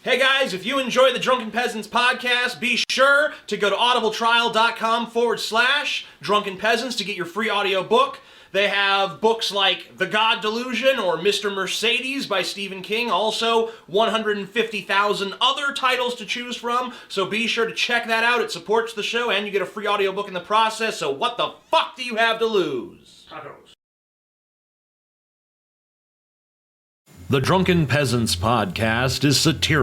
Hey guys, if you enjoy the Drunken Peasants podcast, be sure to go to audibletrial.com/Drunken Peasants to get your free audio book. They have books like The God Delusion or Mr. Mercedes by Stephen King, also 150,000 other titles to choose from, so be sure to check that out. It supports the show and you get a free audiobook in the process, so what the fuck do you have to lose? Tacos. The Drunken Peasants podcast is satirical.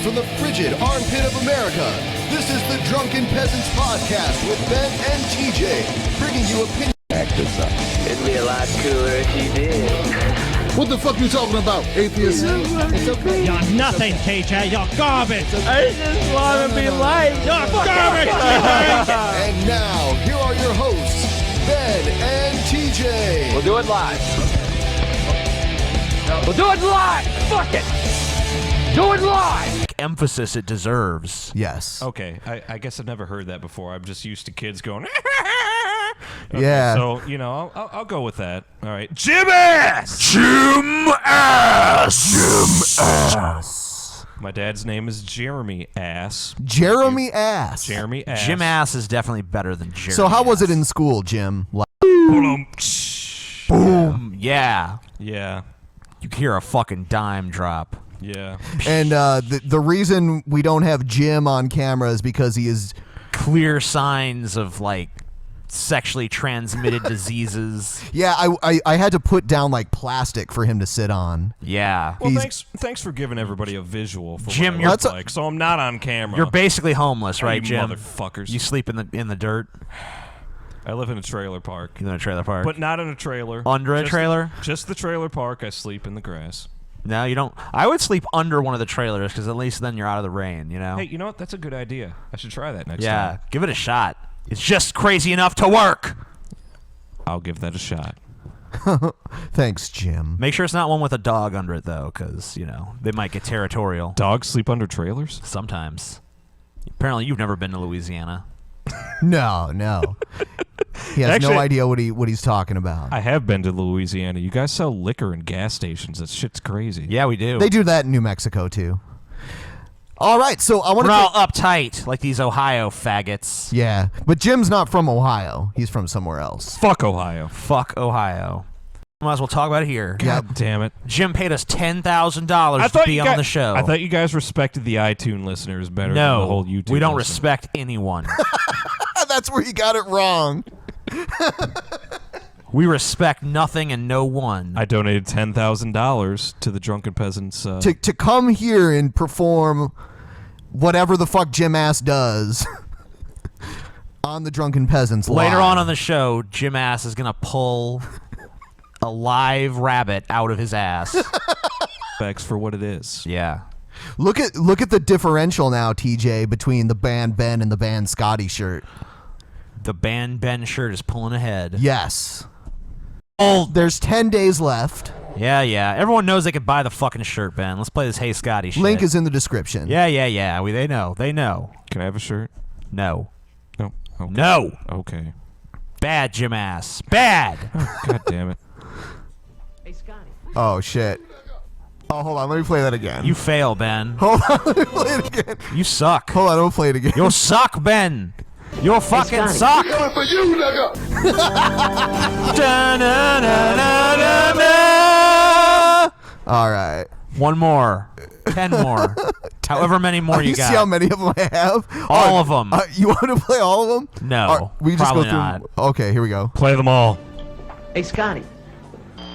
From the frigid armpit of America, this is the Drunken Peasants Podcast with Ben and TJ, bringing you opinion. It'd be a lot cooler if you did. What the fuck you talking about, atheist? It's okay. You're nothing, TJ. You're garbage. I just want to be liked. You're garbage. And now, here are your hosts, Ben and TJ. We'll do it live. We'll do it live. Fuck it. Do it live. Emphasis it deserves. Yes. Okay, I guess I've never heard that before. I'm just used to kids going. Okay, yeah. So I'll go with that. All right. Jim Ass. Jim Ass. Jim Ass. My dad's name is Jeremy Ass. Jeremy Ass. Jeremy Ass. Jim Ass is definitely better than Jeremy. So how was it in school, Jim? Boom. Yeah. Yeah. You can hear a fucking dime drop. Yeah. And the reason we don't have Jim on camera is because he is clear signs of like sexually transmitted diseases. Yeah, I had to put down like plastic for him to sit on. Yeah. Well, thanks for giving everybody a visual for Jim, what you're like. So I'm not on camera. You're basically homeless, right, you Jim? Motherfuckers. You sleep in the dirt. I live in a trailer park. You live in a trailer park, but not in a trailer. Under a trailer? Just the trailer park. I sleep in the grass. No, you don't. I would sleep under one of the trailers because at least then you're out of the rain, you know? Hey, you know what? That's a good idea. I should try that next time. Yeah, give it a shot. It's just crazy enough to work. I'll give that a shot. Thanks, Jim. Make sure it's not one with a dog under it, though, because, you know, they might get territorial. Dogs sleep under trailers? Sometimes. Apparently you've never been to Louisiana. No. He has no idea what he's talking about. I have been to Louisiana. You guys sell liquor in gas stations. That shit's crazy. Yeah, we do. They do that in New Mexico, too. All right, so I want to... We're all uptight, like these Ohio faggots. Yeah, but Jim's not from Ohio. He's from somewhere else. Fuck Ohio. Fuck Ohio. Might as well talk about it here. God damn it. Jim paid us $10,000 to be on the show. I thought you guys respected the iTunes listeners better than the whole YouTube we don't listeners. respect anyone. That's where you got it wrong. We respect nothing and no one. I donated $10,000 to the Drunken Peasants. To come here and perform whatever the fuck Jim Ass does on the Drunken Peasants Later live. on the show, Jim Ass is going to pull a live rabbit out of his ass. Thanks for what it is. Yeah. Look at the differential now, TJ, between the band Ben and the band Scotty shirt. The band Ben shirt is pulling ahead. Yes. Oh, there's 10 days left. Yeah. Everyone knows they could buy the fucking shirt, Ben. Let's play this Hey Scotty shit. Link is in the description. Yeah. They know. Can I have a shirt? No. No. Okay. No. Okay. Bad, Jim Ass. Bad. Oh, God damn it. Hey, Scotty. Oh, shit. Oh, hold on. Let me play that again. You fail, Ben. Hold on. Let me play it again. You suck. Hold on. I'll play it again. You suck, Ben. You fucking suck. Coming for you, nigga. All right. One more. 10 more. However many more you got. See how many of them I have? All of them. You want to play all of them? No, we just probably go through not. Okay, here we go. Play them all. Hey, Scotty.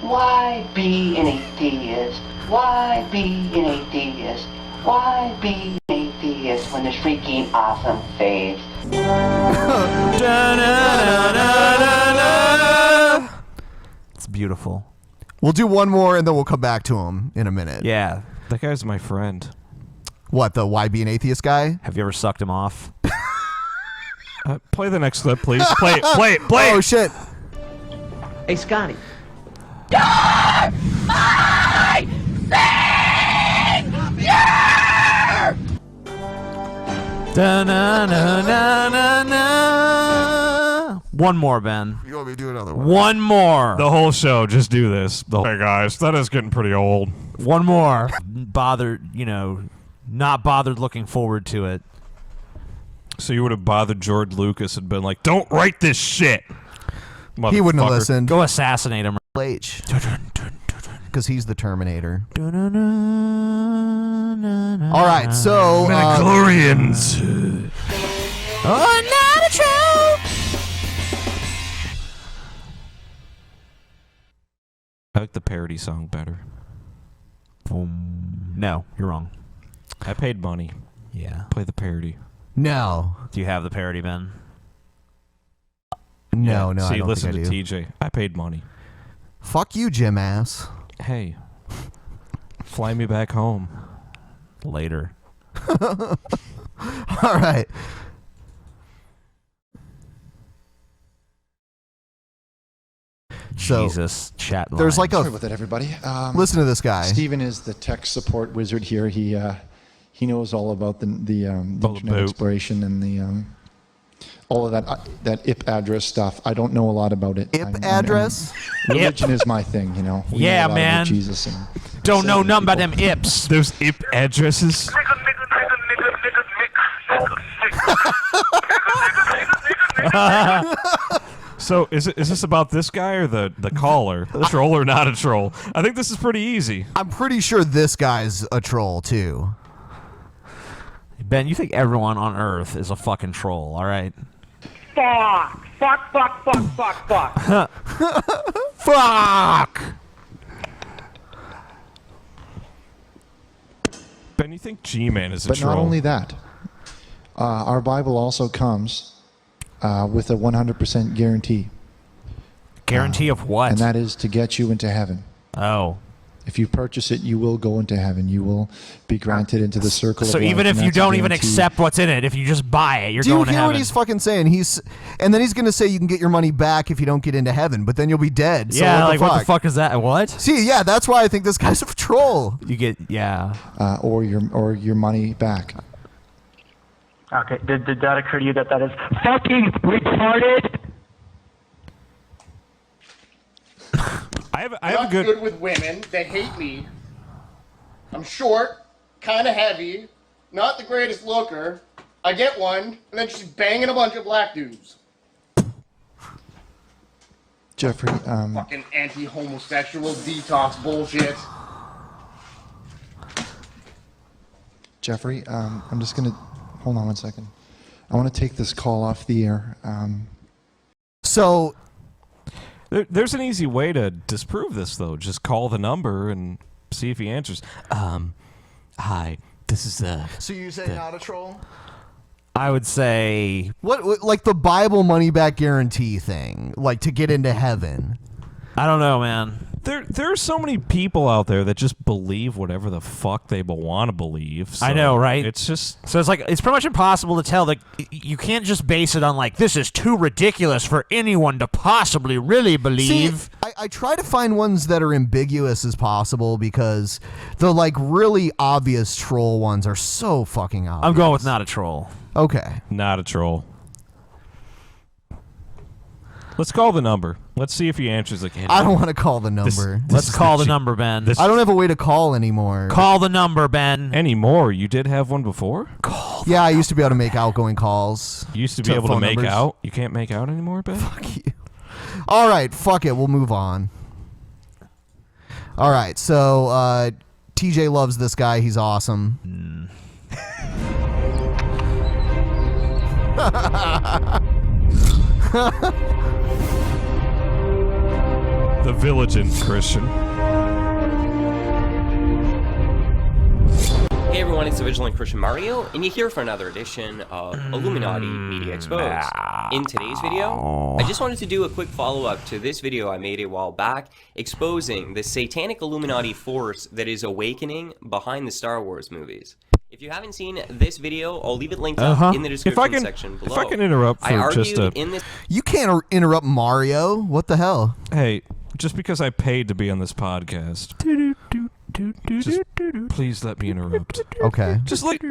Why be an atheist? Why be an atheist? Why be an atheist when there's freaking awesome faves? It's beautiful. We'll do one more and then we'll come back to him in a minute. Yeah. That guy's my friend. What, the Why Be an Atheist guy? Have you ever sucked him off? Play the next clip, please. Play it. Oh, shit. Hey, Scotty. Da-na-na-na-na-na. One more, Ben. You want me to do another one? One more. The whole show, just do this. Hey guys, that is getting pretty old. One more. Bothered, not bothered looking forward to it. So you would have bothered George Lucas and been like, "Don't write this shit." He wouldn't have Motherfucker. listened. Go assassinate him. H. Because he's the Terminator. All All right, so Midichlorians. Oh, not a troll. I like the parody song better. No, you're wrong. I paid money. Yeah. Play the parody. no, Do you have the parody, Ben? no. So I you don't listen think to I do. TJ. I paid money. Fuck you, Jim ass. Hey, fly me back home. Later. All right. So Jesus, chat line. there's like Sorry a about that, everybody. listen to this guy. Steven is the tech support wizard here. He knows all about the All internet about. exploration and the all of that IP address stuff. I don't know a lot about it. IP address? Religion is my thing, We know Yeah, a lot man. about Jesus and Don't know saving nothing about people. them ips. Those IP addresses. So is this about this guy or the caller? A troll or not a troll? I think this is pretty easy. I'm pretty sure this guy's a troll too. Ben, you think everyone on Earth is a fucking troll, all right? Fuck! Fuck, fuck, fuck, fuck, fuck. Fuck! Ben, you think G-Man is a But troll? not only that, our Bible also comes with a 100% guarantee, Guarantee of what? and that is to get you into heaven. Oh. If you purchase it, you will go into heaven. You will be granted into the circle So of life. even if and you that's a don't even guarantee. accept what's in it, if you just buy it, you're Do you going to hear heaven. what he's fucking saying? And then he's gonna say you can get your money back if you don't get into heaven, but then you'll be dead. So Yeah, what like the fuck? what the fuck is that? What? See, yeah, that's why I think this guy's a troll. You get Or your money back. Okay, did that occur to you that is fucking retarded? I have Not a good. good with women. They hate me. I'm short, kind of heavy, not the greatest looker. I get one, and then she's banging a bunch of black dudes. Jeffrey, Fucking anti-homosexual detox bullshit. Jeffrey, I'm just gonna hold on one second. I want to take this call off the air. So There's an easy way to disprove this, though. Just call the number and see if he answers. Hi, this is so you say not a troll? I would say What like the Bible money back guarantee thing, like to get into heaven? I don't know, man. There are so many people out there that just believe whatever the fuck they want to believe. So I know, right? It's just So it's like it's pretty much impossible to tell. Like you can't just base it on like this is too ridiculous for anyone to possibly really believe. See, I try to find ones that are ambiguous as possible because the like really obvious troll ones are so fucking obvious. I'm going with not a troll. Okay. not a troll. Let's call the number. Let's see if he answers. Like, hey, I don't want to call the number. Let's call the number, Ben. I don't have a way to call anymore. Call the number, Ben. anymore. You did have one before. Yeah, I used to be able to make outgoing calls. You used to be able to phone make numbers. out. You can't make out anymore, Ben. Fuck you. All right, fuck it. We'll move on. All right, so TJ loves this guy. He's awesome. The Villain Christian. Hey everyone, it's the Vigilant Christian Mario, and you're here for another edition of Illuminati Media Exposed. In today's video, I just wanted to do a quick follow-up to this video I made a while back, exposing the satanic Illuminati force that is awakening behind the Star Wars movies. If you haven't seen this video, I'll leave it linked up in the description section below. If I can interrupt for I argued just a... in this You can't interrupt Mario. What the hell? Hey, just because I paid to be on this podcast, just please let me interrupt. Okay. Just like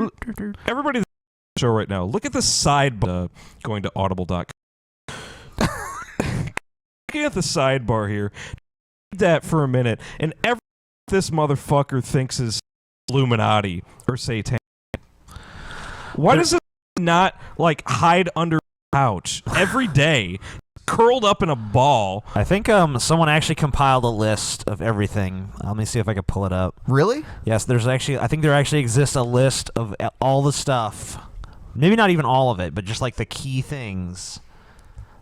everybody show right now. Look at the sidebar. Going to audible.com. Looking at the sidebar here. That for a minute, and every this motherfucker thinks is Illuminati or Satan. Why does it not like hide under a couch every day, curled up in a ball? I think someone actually compiled a list of everything. Let me see if I can pull it up. Really? Yes, I think there actually exists a list of all the stuff. Maybe not even all of it, but just like the key things.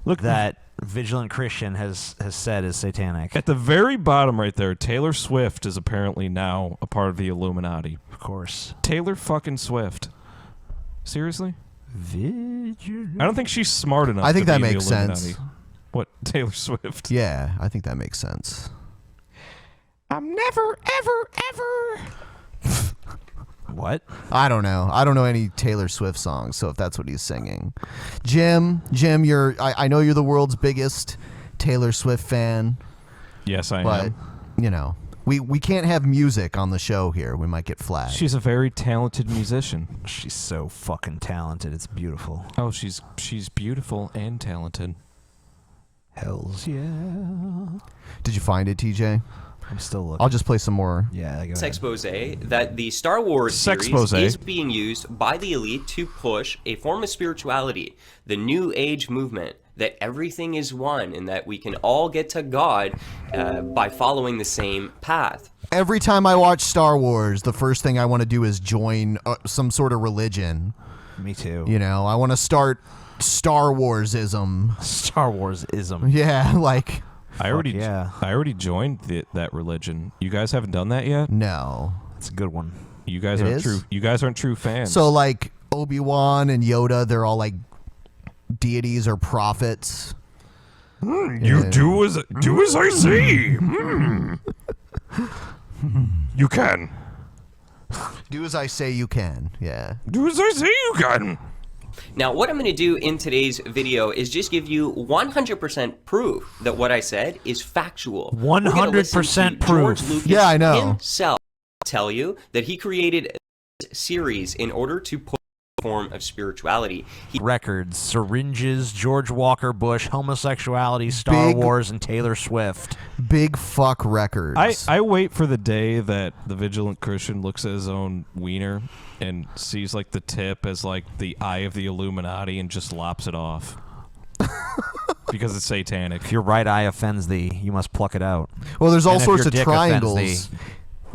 Look that Vigilant Christian has said is satanic. At the very bottom right there, Taylor Swift is apparently now a part of the Illuminati. Of course. Taylor fucking Swift. Seriously? Vigilant. I don't think she's smart enough. I think to that be in makes the Illuminati. sense. What, Taylor Swift? Yeah, I think that makes sense. I'm never, ever, ever. What? I don't know. I don't know any Taylor Swift songs, so if that's what he's singing. Jim, I know you're the world's biggest Taylor Swift fan. Yes, I am. But, you know, we can't have music on the show here. We might get flagged. She's a very talented musician. She's so fucking talented. It's beautiful. Oh, she's beautiful and talented. Hells yeah. Did you find it, TJ? I'm still looking. I'll just play some more. Yeah, go ahead. Expose that the Star Wars series is being used by the elite to push a form of spirituality, the New Age movement, that everything is one and that we can all get to God by following the same path. Every time I watch Star Wars, the first thing I want to do is join some sort of religion. Me too. You know, I want to start Star Wars-ism. Star Wars-ism. Yeah, like... I already joined that religion. You guys haven't done that yet? No. It's a good one. You guys aren't true fans. So like Obi-Wan and Yoda, they're all like deities or prophets. You do as I say. You can. Do as I say you can. Yeah. Do as I say you can. Now, what I'm going to do in today's video is just give you 100% proof that what I said is factual. 100% proof. George Lucas yeah, I know. himself tell you that he created this series in order to put a form of spirituality. Records, syringes, George Walker Bush, homosexuality, Star Wars, and Taylor Swift. Big fuck records. I wait for the day that the Vigilant Christian looks at his own wiener and sees like the tip as like the eye of the Illuminati and just lops it off. Because it's satanic. If your right eye offends thee, you must pluck it out. Well, there's all and sorts if of your dick triangles. offends thee,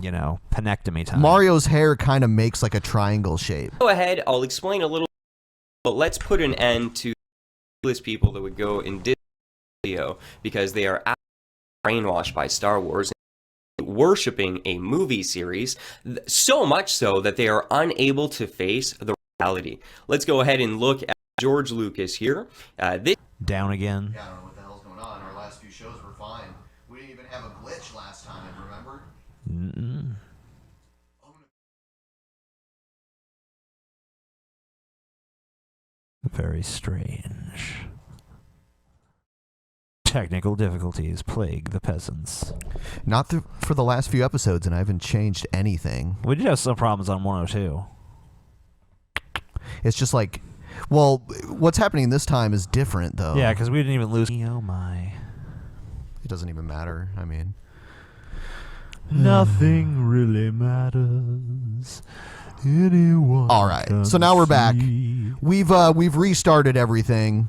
you know, penectomy time. Mario's hair kind of makes like a triangle shape. Go ahead, I'll explain a little, but let's put an end to those people that would go in this video because they are brainwashed by Star Wars, worshipping a movie series, so much so that they are unable to face the reality. Let's go ahead and look at George Lucas here. Down again. Yeah, I don't know what the hell's going on. Our last few shows were fine. We didn't even have a glitch last time, remember? Mm-mm. Very strange. Technical difficulties plague the peasants. Not for the last few episodes, and I haven't changed anything. We did have some problems on 102. It's just like, well, what's happening this time is different, though. Yeah, because we didn't even lose. Oh my! It doesn't even matter. I mean, nothing really matters. Anyone. All right, so now we're back. We've restarted everything.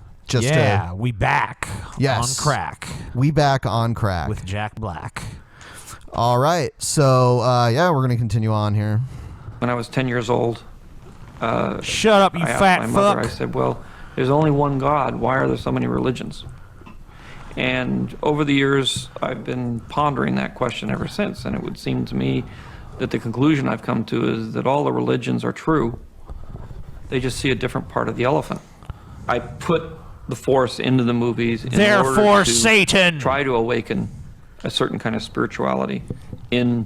We back. Yes. On crack. We back on crack. With Jack Black. All right. So, we're going to continue on here. When I was 10 years old, shut up, you I asked fat my fuck. mother, I said, well, there's only one God. Why are there so many religions? And over the years, I've been pondering that question ever since. And it would seem to me that the conclusion I've come to is that all the religions are true. They just see a different part of the elephant. I put the Force into the movies in Therefore, order to Satan try to awaken a certain kind of spirituality in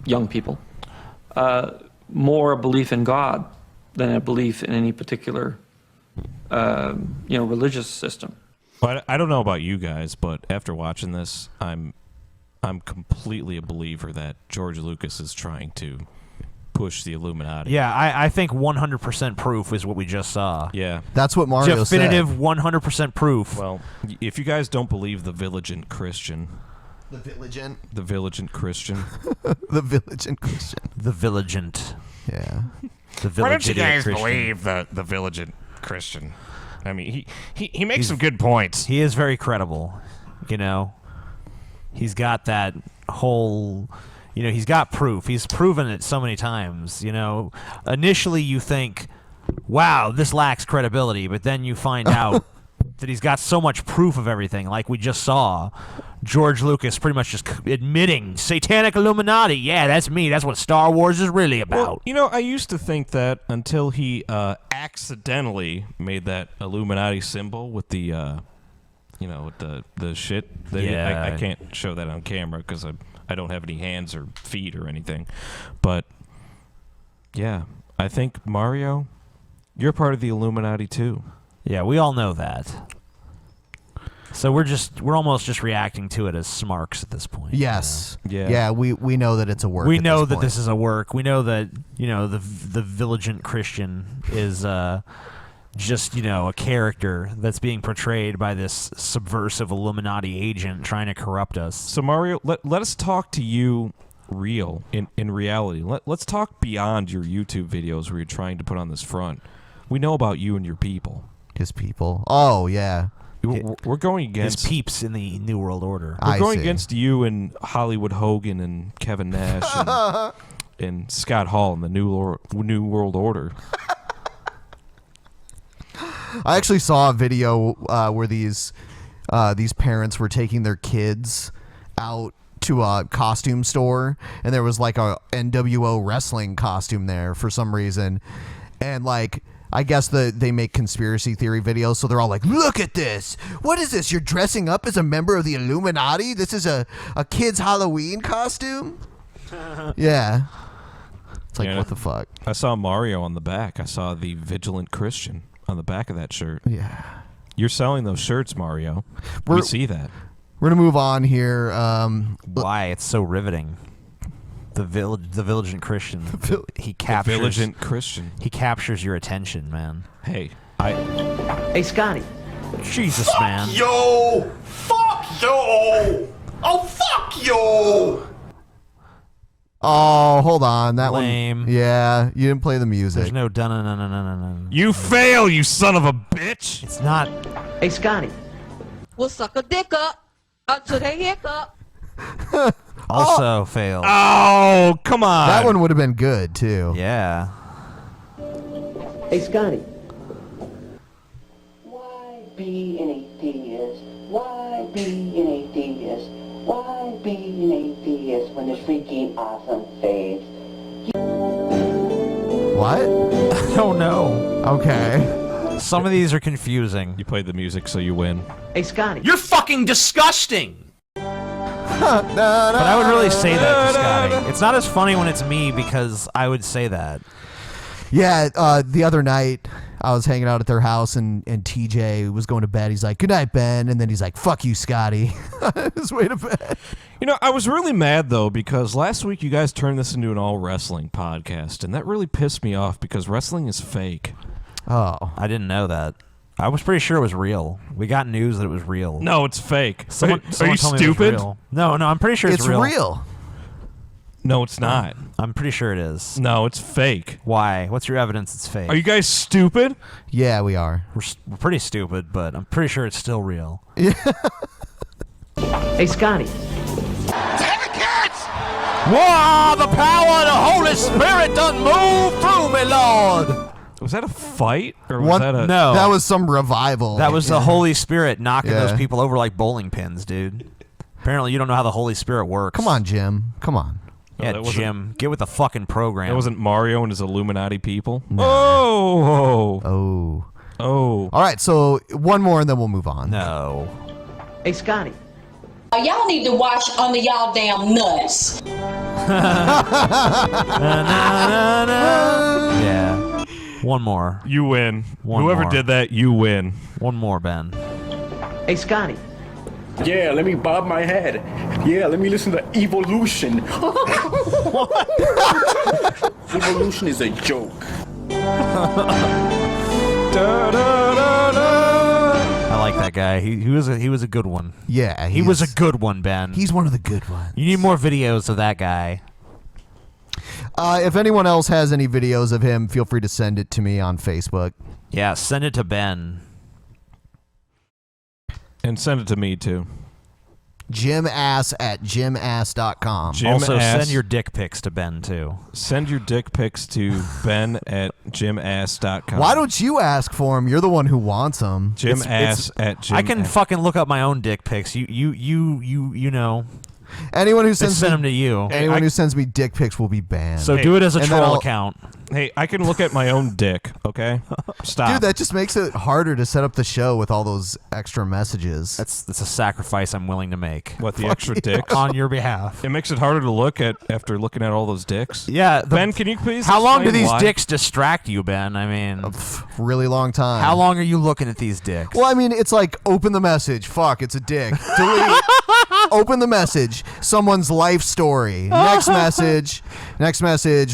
young people. More a belief in God than a belief in any particular, religious system. But I don't know about you guys, but after watching this, I'm completely a believer that George Lucas is trying to push the Illuminati. Yeah, I think 100% proof is what we just saw. Yeah. That's what Mario said. Definitive 100% proof. Well, if you guys don't believe the Vigilant Christian. The Vigilant? The Vigilant Christian. The Vigilant Christian. The Vigilant. Yeah. The Why don't you guys Christian. believe the Vigilant Christian? I mean, he makes some good points. He is very credible, you know. He's got that whole, you know, he's got proof. He's proven it so many times, you know. Initially you think, wow, this lacks credibility, but then you find out that he's got so much proof of everything, like we just saw. George Lucas pretty much just admitting satanic Illuminati. Yeah, that's me. That's what Star Wars is really about. Well, you know, I used to think that until he accidentally made that Illuminati symbol with the, you know, with the shit. I can't show that on camera because I don't have any hands or feet or anything. But, yeah, I think, Mario, you're part of the Illuminati too. Yeah, we all know that. So we're almost just reacting to it as smarks at this point. Yes. You know? Yeah, we know that it's a work. We at know this that point. this is a work. We know that, you know, the Vigilant Christian is just, you know, a character that's being portrayed by this subversive Illuminati agent trying to corrupt us. So Mario, let us talk to you real in reality. Let's talk beyond your YouTube videos where you're trying to put on this front. We know about you and your people. His people. Oh, yeah. We're going against his peeps in the New World Order. We're going against you and Hollywood Hogan and Kevin Nash and Scott Hall in the New World Order. I actually saw a video where these parents were taking their kids out to a costume store, and there was like a NWO wrestling costume there for some reason, and like I guess they make conspiracy theory videos, so they're all like, look at this, what is this, you're dressing up as a member of the Illuminati, this is a kid's Halloween costume. Yeah, it's like, what the fuck. I saw Mario on the back. I saw the Vigilant Christian on the back of that shirt. Yeah, you're selling those shirts, Mario. We see that. We're gonna move on here. Why? It's so riveting. The Vigilant Christian. He captures. The Vigilant Christian. He captures your attention, man. Hey, Hey, Scotty. Jesus, man. Yo! Fuck yo! Oh, fuck yo! Oh, hold on, that Lame. one. Yeah, you didn't play the music. There's no dun. You fail, you son of a bitch! It's not. Hey, Scotty. We'll suck a dick up until they hiccup. Also failed. Oh, come on. That one would have been good too. Yeah. Hey, Scotty. Why be an atheist? Why be an atheist? Why be an atheist when this freaking awesome fades? What? I don't know. Okay. Some of these are confusing. You played the music, so you win. Hey, Scotty. You're fucking disgusting! But I would really say that to Scotty. It's not as funny when it's me because I would say that. Yeah, the other night I was hanging out at their house and TJ was going to bed. He's like, good night, Ben. And then he's like, fuck you, Scotty. His way to bed. You know, I was really mad, though, because last week you guys turned this into an all-wrestling podcast, and that really pissed me off because wrestling is fake. Oh. I didn't know that. I was pretty sure it was real. We got news that it was real. No, it's fake. Someone Are you told me it was stupid? real. No, I'm pretty sure it's real. It's real. No, it's not. I'm pretty sure it is. No, it's fake. Why? What's your evidence it's fake? Are you guys stupid? Yeah, we are. We're pretty stupid, but I'm pretty sure it's still real. Hey, Scotty. Whoa, the power of the Holy Spirit done move through me, Lord. Was that a fight? Or was that a... No. That was some revival. That was the Holy Spirit knocking Yeah. those people over like bowling pins, dude. Apparently you don't know how the Holy Spirit works. Come on, Jim. Come on. Yeah, that wasn't- Jim, get with the fucking program. That wasn't Mario and his Illuminati people? No. Oh! All right, so one more and then we'll move on. No. Hey, Scotty. Y'all need to wash under y'all damn nuts. Yeah. One more. You win. One Whoever more. did that, you win. One more, Ben. Hey, Scotty. Yeah, let me bob my head. Yeah, let me listen to Evolution. Evolution is a joke. I like that guy. He was a good one. Yeah, he was a good one, Ben. He's one of the good ones. You need more videos of that guy. If anyone else has any videos of him, feel free to send it to me on Facebook. Yeah, send it to Ben. And send it to me, too. jimass@jimass.com. Also, send your dick pics to Ben, too. Send your dick pics to ben@jimass.com. Why don't you ask for him? You're the one who wants them. Jimass@jimass. I can fucking look up my own dick pics. You know. Anyone who sends send them to you. Anyone who sends me dick pics will be banned. So do it as a troll account. Hey, I can look at my own dick, okay? Stop. Dude, that just makes it harder to set up the show with all those extra messages. That's a sacrifice I'm willing to make. What, the extra dicks? On your behalf. It makes it harder to look at after looking at all those dicks? Yeah. Ben, can you please How long do explain these why? dicks distract you, Ben? I mean, really long time. How long are you looking at these dicks? Well, I mean, it's like, open the message. Fuck, it's a dick. Delete. Open the message. Someone's life story. Next message,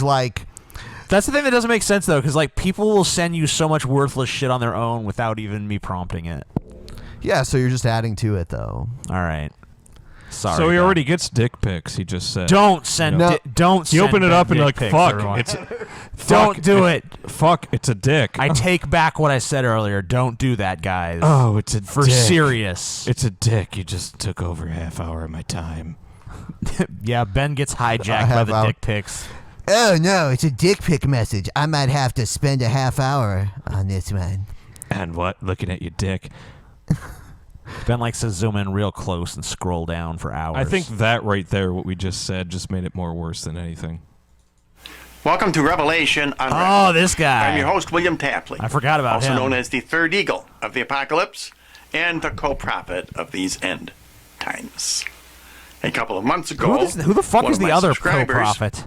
like... That's the thing that doesn't make sense, though, because, like, people will send you so much worthless shit on their own without even me prompting it. Yeah, so you're just adding to it, though. All right. Sorry. So he Ben. already gets dick pics, he just said. Don't send don't You send open it Ben up and dick like, pics, fuck, everyone. it's... Don't do it. Fuck, it's a dick. I take back what I said earlier. Don't do that, guys. Oh, it's a For dick. serious. It's a dick. You just took over a half hour of my time. Yeah, Ben gets hijacked by the dick pics. Oh, no, it's a dick pic message. I might have to spend a half hour on this one. And what? Looking at your dick. Ben likes to zoom in real close and scroll down for hours. I think that right there, what we just said, just made it more worse than anything. Welcome to Revelation Unwrapped. Oh, this guy. I'm your host, William Tapley. I forgot about also him. known as the third eagle of the apocalypse and the co-prophet of these end times. A couple of months ago, who the fuck one is of the my other subscribers- co-prophet?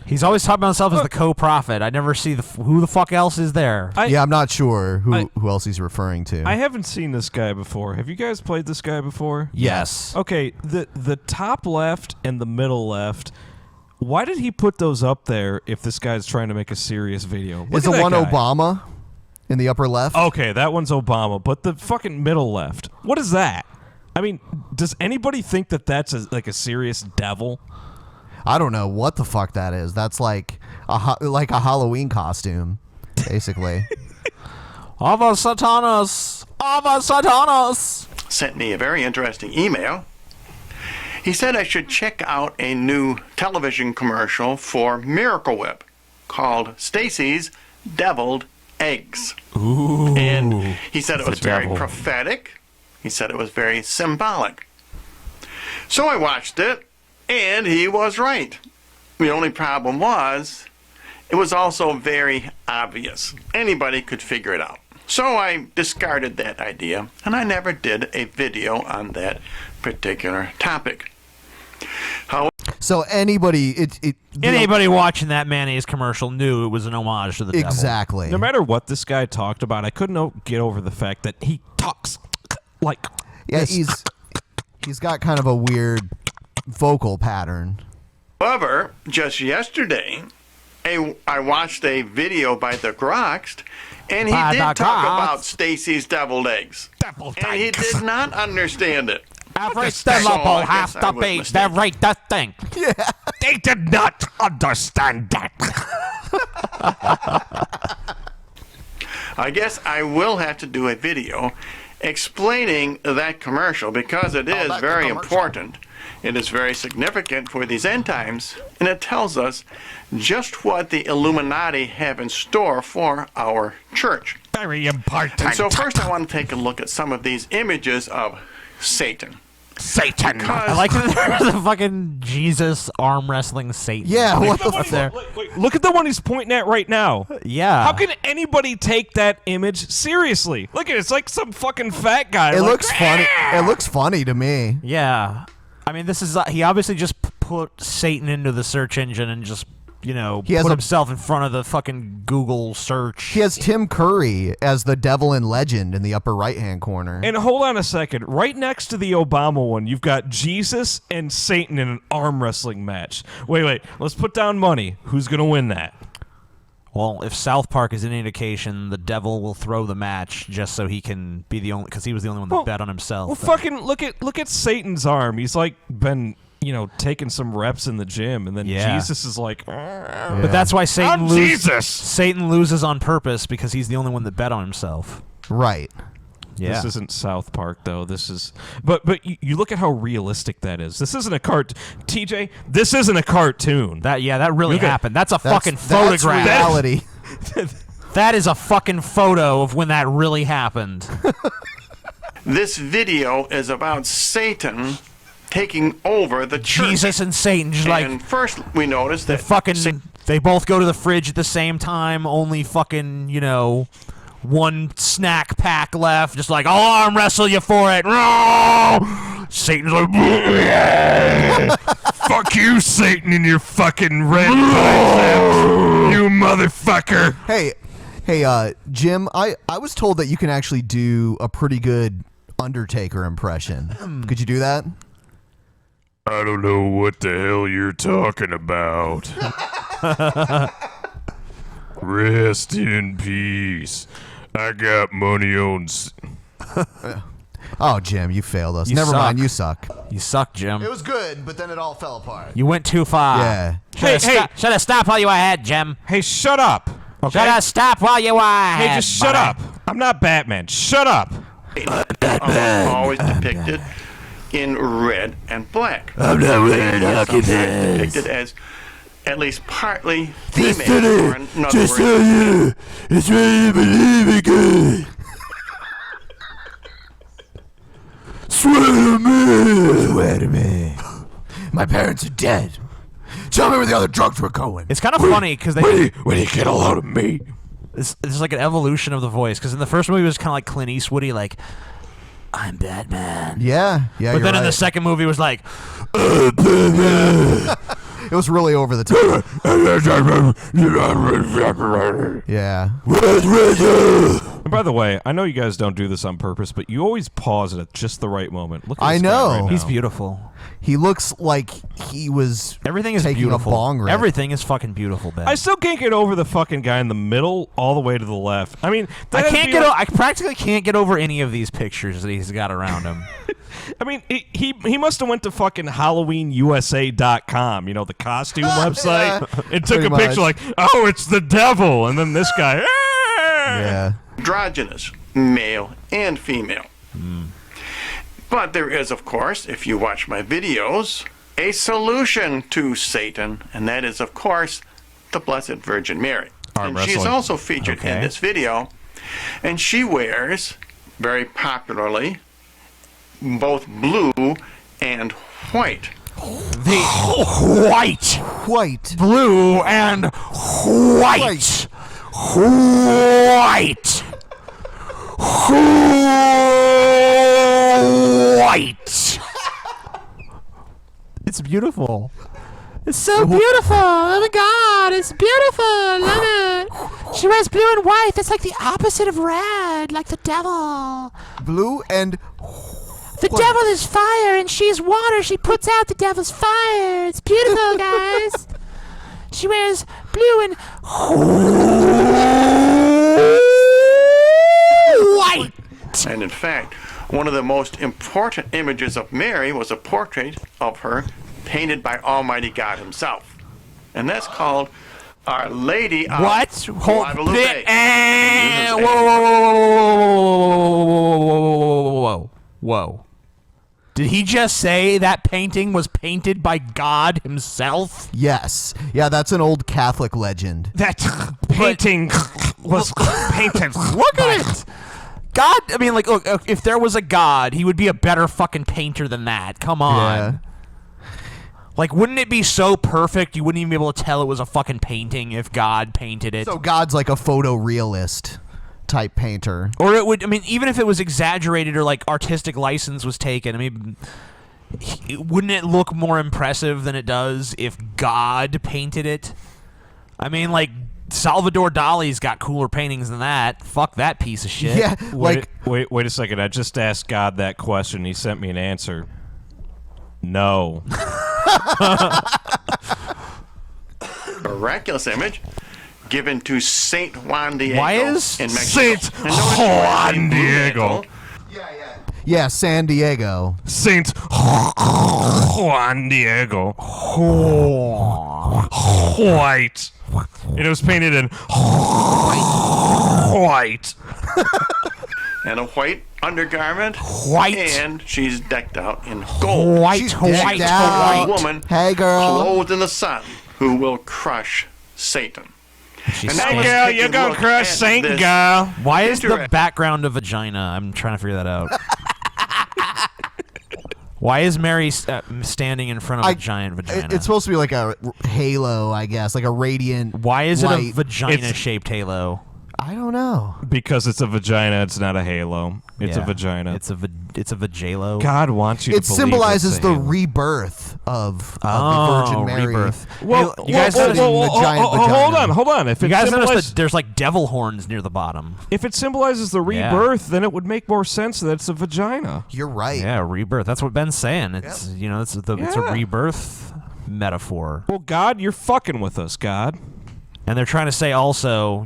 He's always talking about himself as the co-prophet. I never see who the fuck else is there. Yeah, I'm not sure who else he's referring to. I haven't seen this guy before. Have you guys played this guy before? Yes. Okay, the top left and the middle left, why did he put those up there if this guy's trying to make a serious video? Look Is at the that one guy. Obama in the upper left? Okay, that one's Obama, but the fucking middle left, what is that? I mean, does anybody think that that's like a serious devil? I don't know what the fuck that is. That's like a Halloween costume, basically. Ava Satanas! Ava Satanas! Sent me a very interesting email. He said I should check out a new television commercial for Miracle Whip called Stacy's Deviled Eggs. Ooh. And he said it was very devil. prophetic. He said it was very symbolic. So I watched it, and he was right. The only problem was, it was also very obvious. Anybody could figure it out. So I discarded that idea, and I never did a video on that particular topic. So anybody watching that mayonnaise commercial knew it was an homage to the devil. Exactly. No matter what this guy talked about, I couldn't get over the fact that he talks like Yeah, this. he's got kind of a weird vocal pattern. However, just yesterday, I watched a video by the Groxt, and he By did the talk Groxt. about Stacy's deviled eggs. And he did not understand it. Every So syllable I half guess the I was page, mistaken. they rate the thing. Yeah. They did not understand that. I guess I will have to do a video explaining that commercial because it is very important. It is very significant for these end times, and it tells us just what the Illuminati have in store for our church. Very important. And so first I want to take a look at some of these images of Satan. Satan. I like that there's a fucking Jesus arm wrestling Satan. Yeah, what the fuck there? Wait, look at the one he's pointing at right now. Yeah. How can anybody take that image seriously? Look at it. It's like some fucking fat guy. It like, looks funny. It looks funny to me. Yeah. I mean, this is he obviously just put Satan into the search engine and just He has put a- himself in front of the fucking Google search. He has Tim Curry as the devil in Legend in the upper right-hand corner. And hold on a second. Right next to the Obama one, you've got Jesus and Satan in an arm wrestling match. Wait. Let's put down money. Who's going to win that? Well, if South Park is any indication, the devil will throw the match just so he can be the only, because he was the only one that bet on himself. Well, fucking look at Satan's arm. He's like been taking some reps in the gym, and then Jesus is like. But that's why Satan Satan loses on purpose because he's the only one that bet on himself. Right. Yeah. This isn't South Park though. This is, but you look at how realistic that is. This isn't a TJ, this isn't a cartoon. That really happened. That's a fucking photograph. That's reality. That is a fucking photo of when that really happened. This video is about Satan taking over the church. Jesus and Satan, just and first we noticed that they both go to the fridge at the same time. Only fucking one snack pack left. Just like, I'll arm wrestle you for it. Satan's like, Fuck you, Satan, and your fucking red biceps, you motherfucker. Hey, Jim, I was told that you can actually do a pretty good Undertaker impression. Could you do that? I don't know what the hell you're talking about. Rest in peace. I got money on... Oh, Jim, you failed us. You Never suck. mind, you suck. You suck, Jim. It was good, but then it all fell apart. You went too far. Yeah. Should have stopped while you were ahead, Jim. Hey, shut up. Okay? Should have stopped while you were ahead. Hey, just shut up. I'm not Batman. Shut up. Always depicted in red and black. I'm not wearing hockey pants. Depicted as at least partly female. Or in other Just words, so you, it's ready to believe it good. Swear to me. Swear to me. My parents are dead. Tell me where the other drugs were going. It's kind of funny because when you get a load of me. It's like an evolution of the voice, because in the first movie it was kind of like Clint Eastwoody, like, I'm Batman. Yeah. But then in the second movie it was like, it was really over the top. Yeah. And by the way, I know you guys don't do this on purpose, but you always pause it at just the right moment. Look at this I guy know. right now. he's beautiful. He looks like he was Everything is taking beautiful. a bong rip. Everything is fucking beautiful, Ben. I still can't get over the fucking guy in the middle all the way to the left. I mean, I practically can't get over any of these pictures that he's got around him. I mean, he must have went to fucking HalloweenUSA.com, the costume website, and took pretty a picture much. like, oh, it's the devil, and then this guy. Yeah. androgynous, male and female. But there is, of course, if you watch my videos, a solution to Satan, and that is, of course, the Blessed Virgin Mary. And she's also featured in this video, and she wears, very popularly, both blue and white. The white, blue, and white. White. It's beautiful. It's so beautiful. Oh my God, it's beautiful. I love it. She wears blue and white. That's like the opposite of red, like the devil. Blue and The devil is fire and she's water. She puts out the devil's fire. It's beautiful, guys. She wears blue and white. And in fact, one of the most important images of Mary was a portrait of her painted by Almighty God himself. And that's called Our Lady of Guadalupe. Whoa. Did he just say that painting was painted by God himself? Yes. Yeah, that's an old Catholic legend. That painting was painted. Look at it. God, I mean, like, look, if there was a God, he would be a better fucking painter than that. Come on. Yeah. Like, wouldn't it be so perfect you wouldn't even be able to tell it was a fucking painting if God painted it? So God's like a photorealist type painter. Or it would, I mean, even if it was exaggerated or like artistic license was taken, I mean, wouldn't it look more impressive than it does if God painted it? I mean, like, Salvador Dali's got cooler paintings than that. Fuck that piece of shit. Yeah, wait a second. I just asked God that question. He sent me an answer. No. Miraculous image given to Saint Juan Diego Why is in Mexico. Saint Juan Diego. Yeah, San Diego. Saint Juan Diego. White. And it was painted in white. And a white undergarment. White. And she's decked out in gold. White, She's white, a white. woman Hey, girl. clothed in the sun who will crush Satan. She's now Hey, let's girl, take you're a gonna look crush at Saint, this girl. Why is the interest- background a vagina? I'm trying to figure that out. Why is Mary standing in front of a giant vagina? It's supposed to be like a halo, I guess, like a radiant. Why is it a light. vagina-shaped halo? I don't know. Because it's a vagina, it's not a halo. It's a Yeah. vagina. It's a vajalo. God wants you It to believe symbolizes it's a the halo. rebirth of the Oh, Virgin Mary. rebirth. Well, you guys notice the giant vagina. hold on. If You it guys notice symbolizes, that there's like devil horns near the bottom. if it symbolizes the Yeah. rebirth, then it would make more sense that it's a vagina. You're right. Yeah, rebirth. That's what Ben's saying. It's it's a Yeah. rebirth metaphor. Well, God, you're fucking with us, God. And they're trying to say also,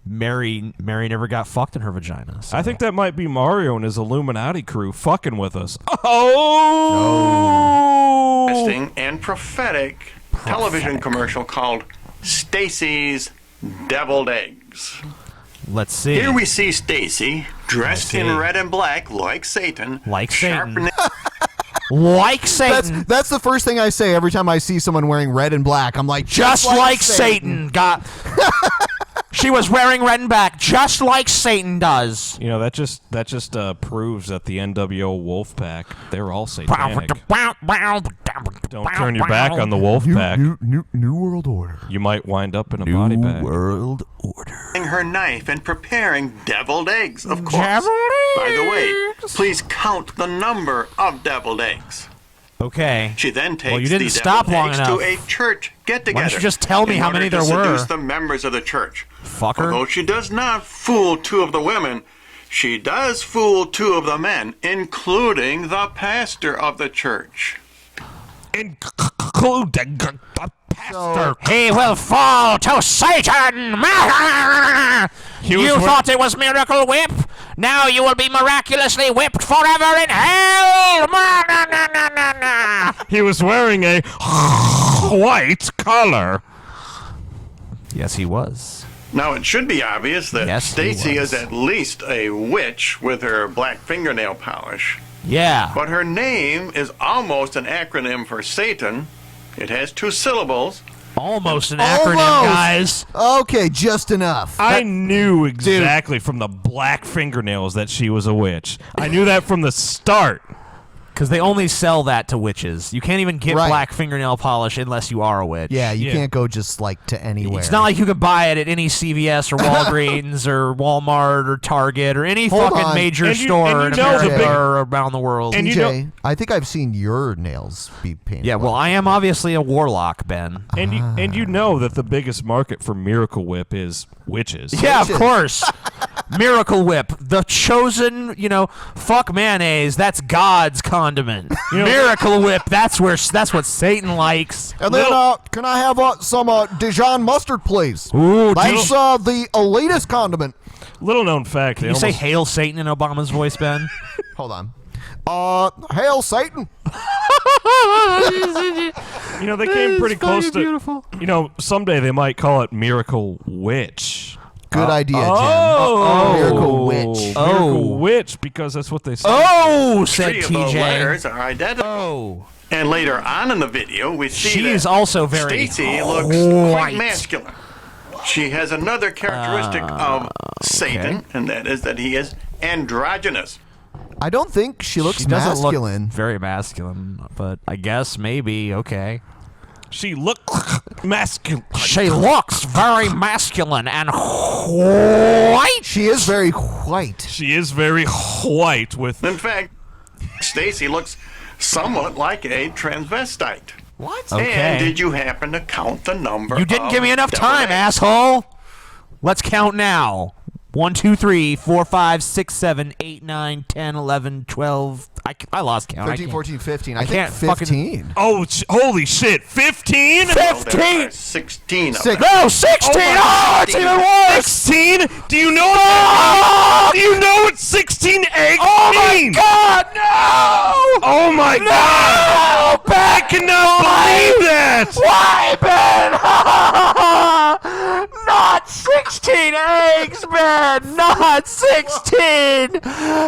Mary never got fucked in her vagina. So. I think that might be Mario and his Illuminati crew fucking with us. Oh! Interesting and prophetic television commercial called Stacy's Deviled Eggs. Let's see. Here we see Stacy dressed in red and black like Satan. Like Satan. sharpening- Like Satan. That's the first thing I say every time I see someone wearing red and black. I'm like, Just like Satan got. She was wearing red and black, just like Satan does. You know, that just proves that the NWO Wolfpack, they're all satanic. Don't turn your back on the Wolfpack. New World Order. You might wind up in a body bag. World Order. her knife and preparing deviled eggs, of course. By the way, please count the number of deviled eggs. Okay. She then takes Well, you didn't the stop deviled long eggs enough. to a church get-together. Why don't you just tell me in how order many to there seduce were? the members of the church. Fucker. Although she does not fool two of the women, she does fool two of the men, including the pastor of the church. Including the pastor. He will fall to Satan! You thought it was Miracle Whip? Now you will be miraculously whipped forever in hell! He was wearing a white collar. Yes, he was. Now, it should be obvious that Yes, he Stacy was. is at least a witch with her black fingernail polish. Yeah. But her name is almost an acronym for Satan. It has 2 syllables. Almost an acronym, guys. Okay, just enough. I knew exactly from the black fingernails that she was a witch. I knew that from the start. Because they only sell that to witches. You can't even get Right. black fingernail polish unless you are a witch. Yeah, you can't go just like to anywhere. It's not like you could buy it at any CVS or Walgreens or Walmart or Target or any Hold fucking on. major And you- store and in you know the America big- or around the world. TJ, I think I've seen your nails be painted. Yeah, well, I am obviously a warlock, Ben. And you know that the biggest market for Miracle Whip is witches. Yeah, of course. Miracle Whip, the chosen, fuck mayonnaise. That's God's condiment. Miracle Whip, that's what Satan likes. And then, can I have some Dijon mustard, please? Ooh, That's the elitist condiment. Little known fact. Can you say "Hail Satan" in Obama's voice, Ben? Hold on. Hail Satan. They came pretty close to. Beautiful. Someday they might call it Miracle Witch. Good idea, Jim. Miracle Witch. Miracle Witch, because that's what they say. Said 3 of the TJ. letters are identical. And later on in the video, we see She that is also very Stacy looks white. quite masculine. She has another characteristic of Satan, and that is that he is androgynous. I don't think she looks She doesn't masculine. look very masculine, but I guess maybe okay. She looks masculine. She looks very masculine and white. She is very white. She is very white with. In fact, Stacy looks somewhat like a transvestite. What? And Okay. did you happen to count the number? You didn't of give me enough deviled time, eggs? asshole. Let's count now. 1, 2, 3, 4, 5, 6, 7, 8, 9, 10, 11, 12. I lost count. 13, 14, 15. I think can't 15. Oh, holy shit. 15? 15? 16 of them. No, 16! Oh, it's even worse! 16? Do you know what? Do you know what 16 eggs mean? Oh my God, no! Oh my God! I cannot believe that! Why, Ben? Not 16 eggs, Ben! Not 16!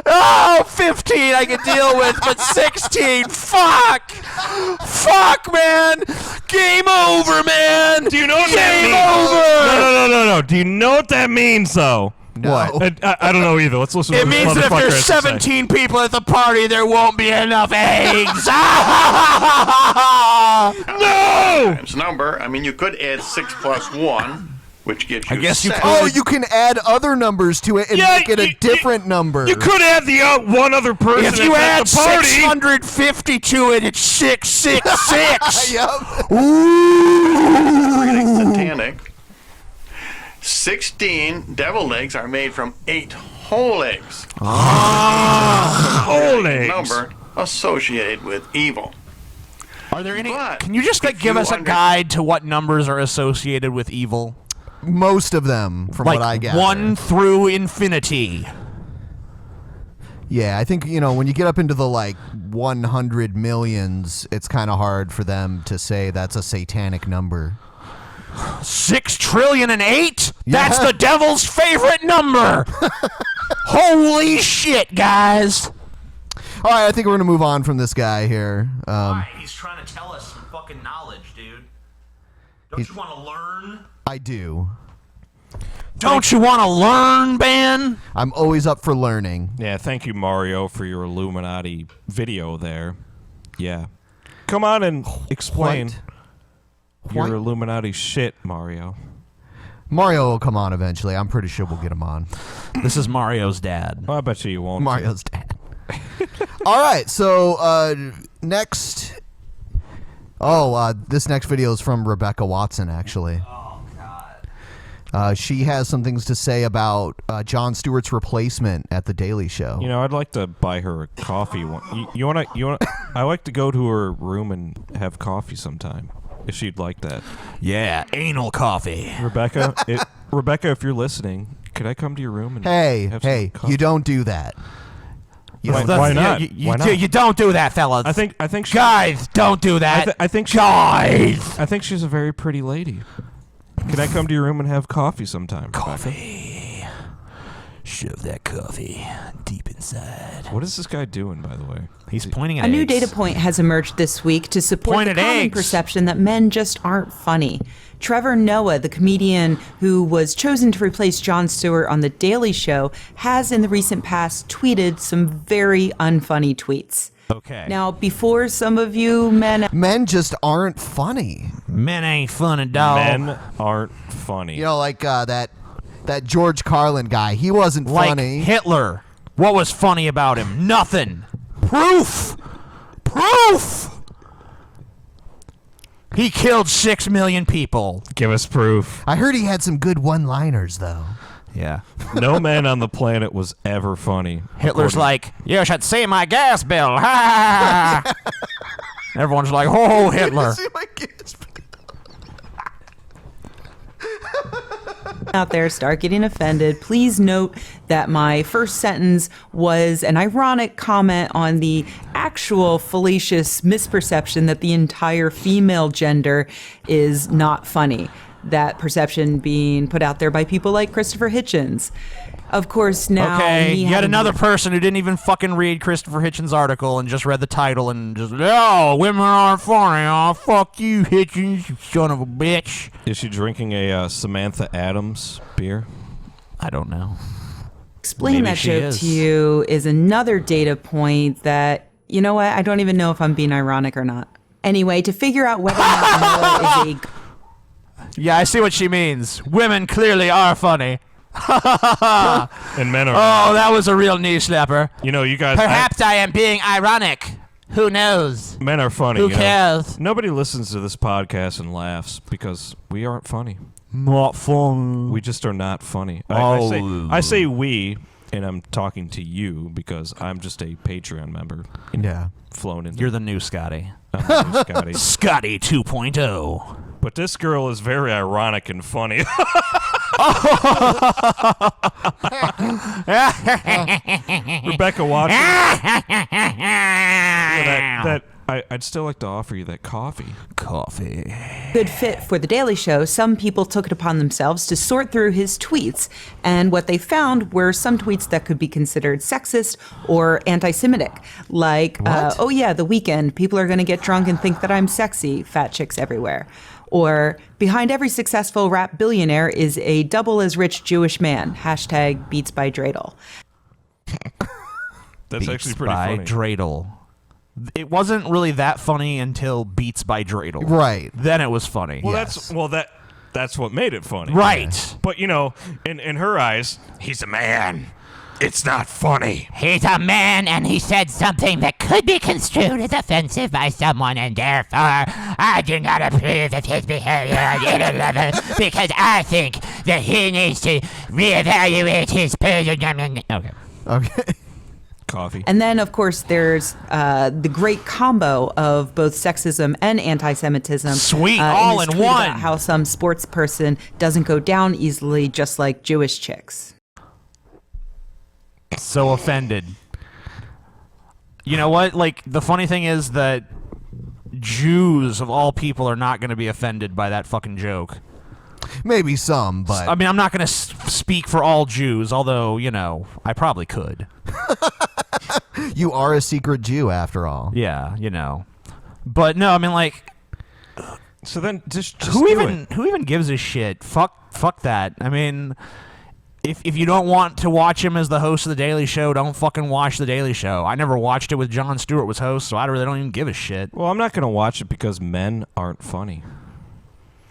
Oh, 15 I can deal with, but 16, fuck! Fuck, man! Game over, man! Do you know what that Game means? over! No. Do you know what that means, though? What? I don't know either. Let's listen to It what this means that if motherfucker there's has to say. 17 people at the party, there won't be enough eggs. No! Times number. I mean, you could add 6 plus 1, which gives you I guess you 7. Oh, you can add other numbers to it and Yeah, make it a different number. You could add the one other person If you at add the party. 650 to it, it's 666. Yep. Pretty satanic. 16 deviled eggs are made from 8 whole eggs. Whole eggs. Number associated with evil. Are there any? But Can you just like give you us a guide to what numbers are associated with evil? Most of them, from Like what I gather. 1 through infinity. Yeah, I think, when you get up into the 100 millions, it's kind of hard for them to say that's a satanic number. 6,000,008,000,000? Yeah. That's the devil's favorite number. Holy shit, guys. All right, I think we're going to move on from this guy here. Why? He's trying to tell us some fucking knowledge, dude. Don't you want to learn? I do. Don't you want to learn, Ben? I'm always up for learning. Yeah, thank you, Mario, for your Illuminati video there. Yeah. Come on and explain your Illuminati shit, Mario. Mario will come on eventually. I'm pretty sure we'll get him on. This is Mario's dad. Well, I bet you won't. Mario's dad. All right, so next. This next video is from Rebecca Watson, actually. Oh, God. She has some things to say about Jon Stewart's replacement at The Daily Show. I'd like to buy her a coffee. You want to? I like to go to her room and have coffee sometime, if she'd like that. Yeah, anal coffee. Rebecca, if you're listening, could I come to your room and have some coffee? You don't do that. Why not? You, Why not? you don't do that, fellas. I think guys, don't do that. I think guys. I think she's a very pretty lady. Can I come to your room and have coffee sometime? Coffee. Shove that coffee deep inside. What is this guy doing, by the way? He's pointing at A new eggs. data point has emerged this week to support Point the at common eggs. perception that men just aren't funny. Trevor Noah, the comedian who was chosen to replace Jon Stewart on The Daily Show, has in the recent past tweeted some very unfunny tweets. Okay. Now, before some of you men just aren't funny. Men ain't funny, dog. Men aren't funny. Like that George Carlin guy. He wasn't Like funny. Hitler. What was funny about him? Nothing. Proof. He killed 6 million people. Give us proof. I heard he had some good one-liners, though. Yeah. No man on the planet was ever funny. Hitler's like, you should see my gas bill. Ha! Everyone's like, oh, Hitler. out there start getting offended, please note that my first sentence was an ironic comment on the actual fallacious misperception that the entire female gender is not funny. That perception being put out there by people like Christopher Hitchens. Of course, now... Okay, me you had having- another person who didn't even fucking read Christopher Hitchens' article and just read the title and just, oh, women aren't funny. Oh, fuck you, Hitchens, you son of a bitch. Is she drinking a Samantha Adams beer? I don't know. Explain Maybe that she joke is. to you is another data point that, you know what, I don't even know if I'm being ironic or not. Anyway, to figure out whether or not Noah is a... Yeah, I see what she means. Women clearly are funny. And men are. Oh, that was a real knee slapper. You know, you guys. Perhaps I am being ironic. Who knows? Men are funny. Who you know. cares? Nobody listens to this podcast and laughs because we aren't funny. Not fun. We just are not funny. Oh. I say we, and I'm talking to you because I'm just a Patreon member. Yeah. Flown in. You're the new Scotty. I'm the new Scotty. Scotty 2.0. But this girl is very ironic and funny. Rebecca Watson. I'd still like to offer you that coffee. Coffee. Good fit for The Daily Show, some people took it upon themselves to sort through his tweets, and what they found were some tweets that could be considered sexist or anti-Semitic, like, oh yeah, The Weeknd, people are going to get drunk and think that I'm sexy, fat chicks everywhere. Or, behind every successful rap billionaire is a double as rich Jewish man, hashtag Beats by Dreidel. That's actually pretty funny. Dreidel. It wasn't really that funny until Beats by Dreidel. Right. Then it was funny. Well, that's what made it funny. Right. But, you know, in her eyes, he's a man. It's not funny. He's a man, and he said something that could be construed as offensive by someone, and therefore I do not approve of his behavior on any level because I think that he needs to reevaluate his person. Okay. Coffee. And then, of course, there's the great combo of both sexism and anti-Semitism. Sweet, all his in tweet one. about how some sports person doesn't go down easily, just like Jewish chicks. So offended. You know what? Like, the funny thing is that Jews, of all people, are not going to be offended by that fucking joke. Maybe some, but... I mean, I'm not going to speak for all Jews, although, you know, I probably could. You are a secret Jew, after all. Yeah, you know. But, no, I mean, like... So then, just who even gives a shit? Fuck that. I mean... If you don't want to watch him as the host of The Daily Show, don't fucking watch The Daily Show. I never watched it with Jon Stewart was host, so I really don't even give a shit. Well, I'm not going to watch it because men aren't funny.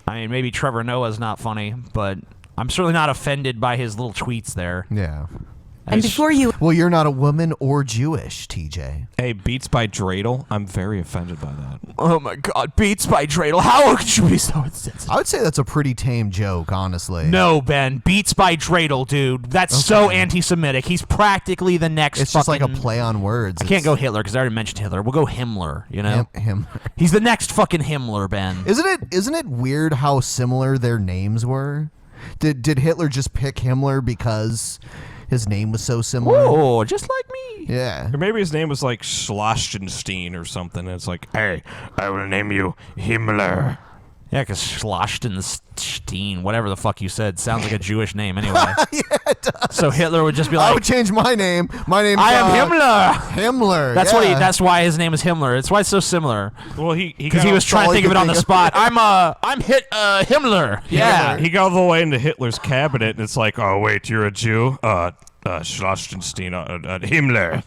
I mean, maybe Trevor Noah's not funny, but I'm certainly not offended by his little tweets there. Yeah. And before you... Well, you're not a woman or Jewish, TJ. Hey, Beats by Dreidel, I'm very offended by that. Oh my god, Beats by Dreidel, how could you be so insensitive? I would say that's a pretty tame joke, honestly. No, Ben, Beats by Dreidel, dude. That's so anti-Semitic. He's practically the next It's just like a play on words. I can't go Hitler, because I already mentioned Hitler. We'll go Himmler, you know? Himmler. He's the next fucking Himmler, Ben. Isn't it weird how similar their names were? Did Hitler just pick Himmler because... his name was so similar. Oh, just like me. Yeah. Or maybe his name was like Schlossenstein or something. And it's like, hey, I will name you Himmler. Yeah, because Schlossenstein, whatever the fuck you said, sounds like a Jewish name anyway. Yeah, it does. So Hitler would just be like, I would change my name. My name's I am Himmler. Himmler. That's yeah. what that's why his name is Himmler. That's why it's so similar. Well, because he was trying to think of it on the spot. I'm Himmler. Yeah. He got all the way into Hitler's cabinet, and it's like, oh wait, you're a Jew? Schlossenstein, Himmler.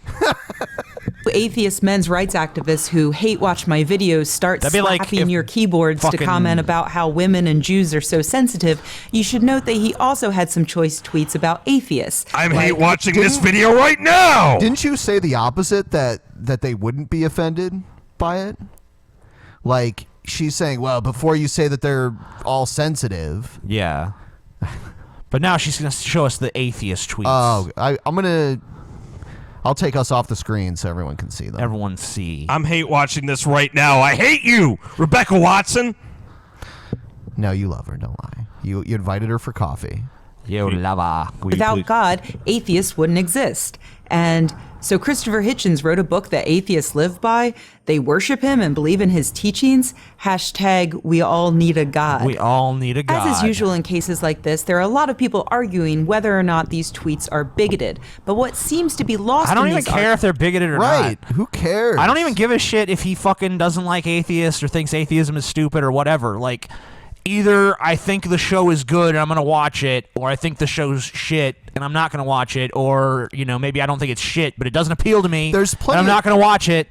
Atheist men's rights activists who hate watch my videos start slapping your keyboards to comment about how women and Jews are so sensitive. You should note that he also had some choice tweets about atheists. I'm hate watching this video right now. Didn't you say the opposite, that they wouldn't be offended by it? Like, she's saying, well, before you say that they're all sensitive. Yeah. But now she's going to show us the atheist tweets. Oh, I'll take us off the screen so everyone can see them. Everyone see. I'm hate watching this right now. I hate you, Rebecca Watson. No, you love her, don't lie. You invited her for coffee. You love her. Without God, atheists wouldn't exist. And so Christopher Hitchens wrote a book that atheists live by. They worship him and believe in his teachings. # we all need a God. We all need a God. As is usual in cases like this, there are a lot of people arguing whether or not these tweets are bigoted. But what seems to be lost I don't in even these care if they're bigoted or not. Right. Who cares? I don't even give a shit if he fucking doesn't like atheists or thinks atheism is stupid or whatever. Like, either I think the show is good and I'm going to watch it, or I think the show's shit and I'm not going to watch it, or, you know, maybe I don't think it's shit, but it doesn't appeal to me. There's plenty and I'm not going to watch it.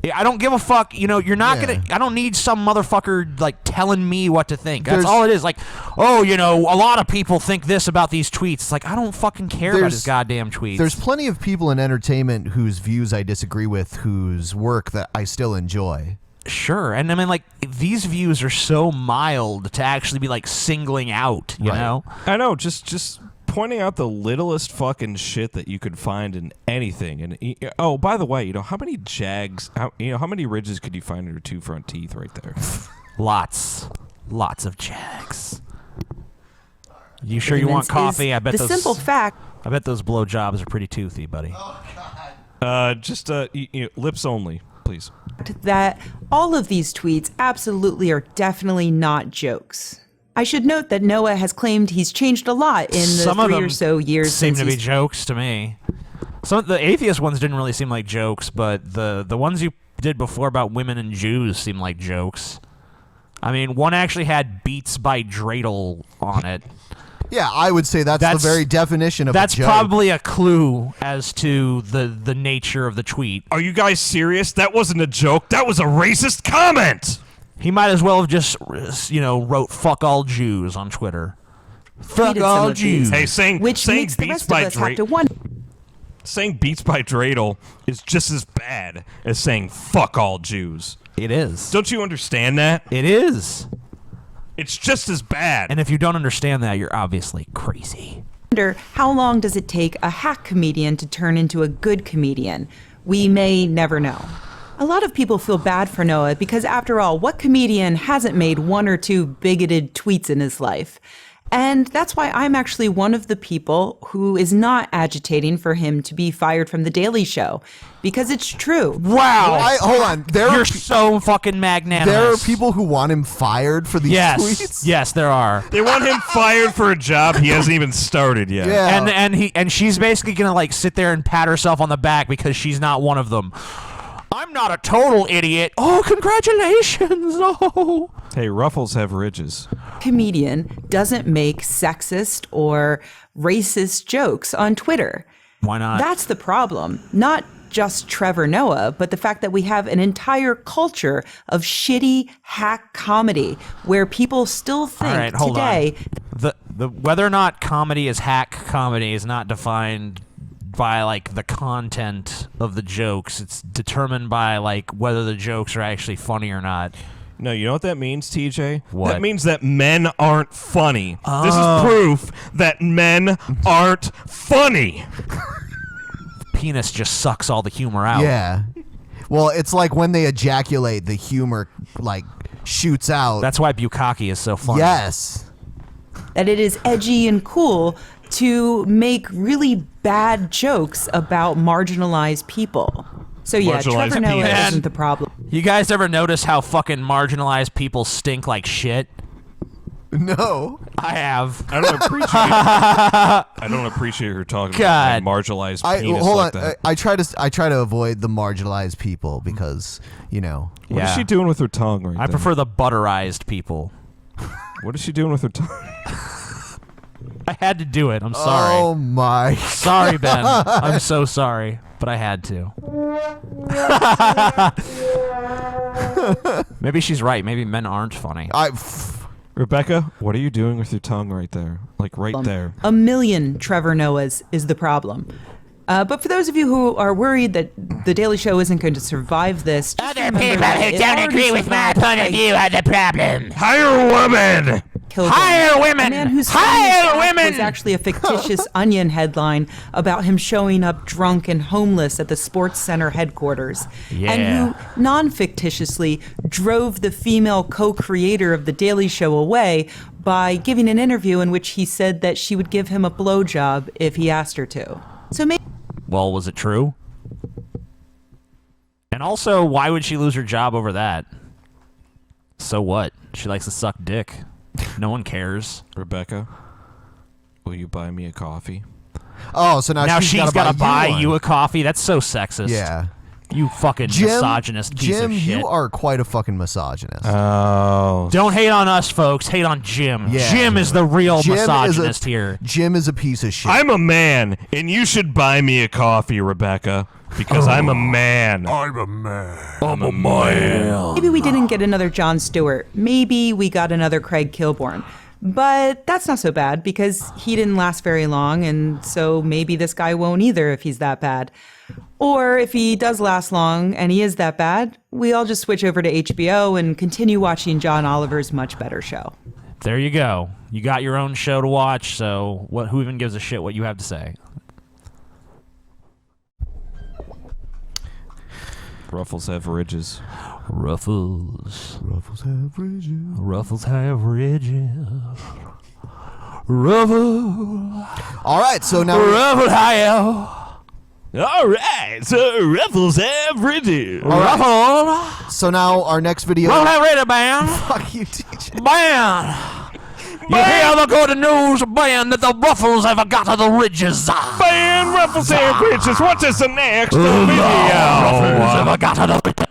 I don't give a fuck. You know, you're not gonna. I don't need some motherfucker like telling me what to think. That's all it is. Like, oh, you know, a lot of people think this about these tweets. It's like I don't fucking care about his goddamn tweets. There's plenty of people in entertainment whose views I disagree with, whose work that I still enjoy. Sure, and I mean, like, these views are so mild to actually be like singling out. You know? I know. Just pointing out the littlest fucking shit that you could find in anything. And oh, by the way, you know how many how many ridges could you find in your 2 front teeth right there? Lots of jags. You sure you want coffee? I bet the simple fact. I bet those blowjobs are pretty toothy, buddy. Just lips only, please. That all of these tweets absolutely are definitely not jokes. I should note that Noah has claimed he's changed a lot in the Some of 3 them or so years seem since to be he's jokes to me. Some of the atheist ones didn't really seem like jokes, but the ones you did before about women and Jews seem like jokes. I mean, one actually had "Beats by Dreidel" on it. Yeah, I would say that's the very definition of a That's joke. probably a clue as to the nature of the tweet. Are you guys serious? That wasn't a joke. That was a racist comment. He might as well have just, you know, wrote "fuck all Jews" on Twitter. Fuck tweeted all some of these, Jews. Hey, saying which makes the Beats rest of by us have to wonder. Saying "Beats by Dreidel" is just as bad as saying "fuck all Jews." It is. Don't you understand that? It is. It's just as bad. And if you don't understand that, you're obviously crazy. Wonder how long does it take a hack comedian to turn into a good comedian? We may never know. A lot of people feel bad for Noah because, after all, what comedian hasn't made 1 or 2 bigoted tweets in his life? And that's why I'm actually one of the people who is not agitating for him to be fired from The Daily Show. Because it's true. Wow. Hold on. You're so fucking magnanimous. There are people who want him fired for these tweets? Yes, there are. They want him fired for a job he hasn't even started yet. Yeah. And she's basically gonna like sit there and pat herself on the back because she's not one of them. I'm not a total idiot. Oh, congratulations. Oh. Hey, ruffles have ridges. Comedian doesn't make sexist or racist jokes on Twitter. Why not? That's the problem. Not just Trevor Noah, but the fact that we have an entire culture of shitty hack comedy where people still think All right, hold today on. The whether or not comedy is hack comedy is not defined by like the content of the jokes. It's determined by like whether the jokes are actually funny or not. No, you know what that means, TJ? What? That means that men aren't funny. Oh. This is proof that men aren't funny. Penis just sucks all the humor out. Yeah. Well, it's like when they ejaculate, the humor like shoots out. That's why bukkake is so funny. Yes. that it is edgy and cool to make really bad jokes about marginalized people. So yeah, Trevor Noah isn't the problem. You guys ever notice how fucking marginalized people stink like shit? No. I have. I don't appreciate her talking about my marginalized penis hold like on. that. I try to avoid the marginalized people because, you know. What is she doing with her tongue right I there? prefer the butterized people. What is she doing with her tongue? I had to do it. I'm sorry. Oh my. Sorry, Ben. I'm so sorry, but I had to. Maybe she's right. Maybe men aren't funny. Rebecca, what are you doing with your tongue right there? Like right there. A million Trevor Noahs is the problem. But for those of you who are worried that The Daily Show isn't going to survive this, other people who don't agree with my point of view are the problem. Hire women! Hire women! A man whose Hire funniest act women! was actually a fictitious Onion headline about him showing up drunk and homeless at the Sports Center headquarters. Yeah. And who non-fictitiously drove the female co-creator of The Daily Show away by giving an interview in which he said that she would give him a blowjob if he asked her to. So maybe... Well, was it true? And also, why would she lose her job over that? So what? She likes to suck dick. No one cares. Rebecca, will you buy me a coffee? Oh, so now she's got to buy you a coffee? That's so sexist. Yeah. You fucking misogynist piece of shit. you are quite a fucking misogynist. Oh. Don't hate on us, folks. Hate on Jim. Yeah. Jim is the real Jim is misogynist here. Jim is a piece of shit. I'm a man, and you should buy me a coffee, Rebecca. Because I'm a man. I'm a man. I'm a man. Maybe we didn't get another Jon Stewart. Maybe we got another Craig Kilborn. But that's not so bad because he didn't last very long, and so maybe this guy won't either if he's that bad. Or if he does last long and he is that bad, we all just switch over to HBO and continue watching John Oliver's much better show. There you go. You got your own show to watch, so who even gives a shit what you have to say? Ruffles have ridges. Ruffles. Ruffles have ridges. Ruffles have ridges. Ruffles. All right, so now Ruffles have. All right, so Ruffles have ridges. Ruffles. So now our next video. Ruffles have ridges, band. Fuck you, DJ. Band. You hear the good news, band, that the Ruffles have got to the ridges. Band Ruffles have ridges. What is the next video? Ruffles have got to the ridges.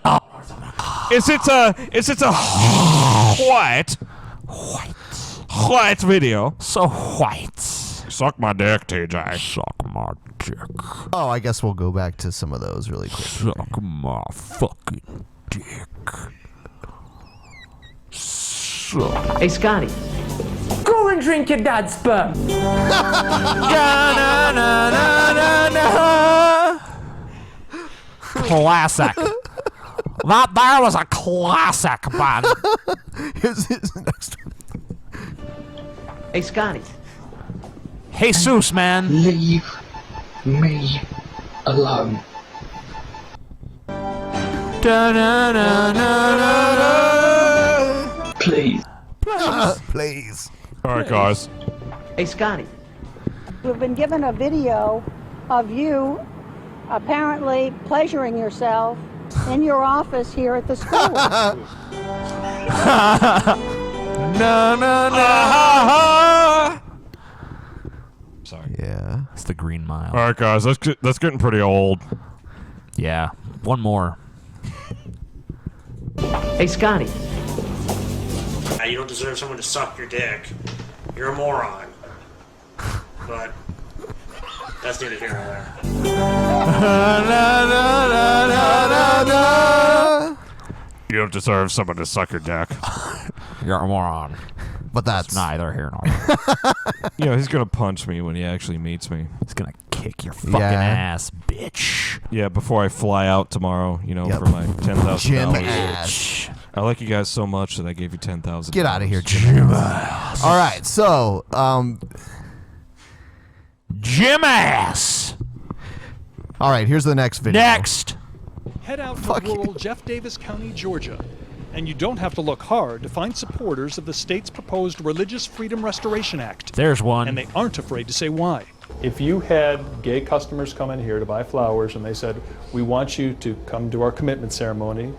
Is it a white video? So white. Suck my dick, TJ. Suck my dick. Oh, I guess we'll go back to some of those really quick. Suck my fucking dick. Suck. Hey, Scotty. Go and drink your dad's sperm. Classic. That there was a classic, man. Here's the next one. Hey, Scotty. Jesus, man. Leave me alone. Please. Please. All right, guys. Hey, Scotty. We've been given a video of you apparently pleasuring yourself in your office here at the school. Sorry. Yeah. It's the Green Mile. All right, guys. That's getting pretty old. Yeah. One more. Hey, Scotty. You don't deserve someone to suck your dick. You're a moron. But that's neither here nor there. You don't deserve someone to suck your dick. You're a moron. But that's neither here nor there. You know, he's going to punch me when he actually meets me. He's going to kick your fucking ass, bitch. Yeah, before I fly out tomorrow, you know, for my $10,000. Jim ass. I like you guys so much that I gave you $10,000. Get out of here, Jim ass. All right, so Jim ass. All right, here's the next video. Next. Head out to rural Jeff Davis County, Georgia, and you don't have to look hard to find supporters of the state's proposed Religious Freedom Restoration Act. There's one. And they aren't afraid to say why. If you had gay customers come in here to buy flowers and they said, we want you to come to our commitment ceremony,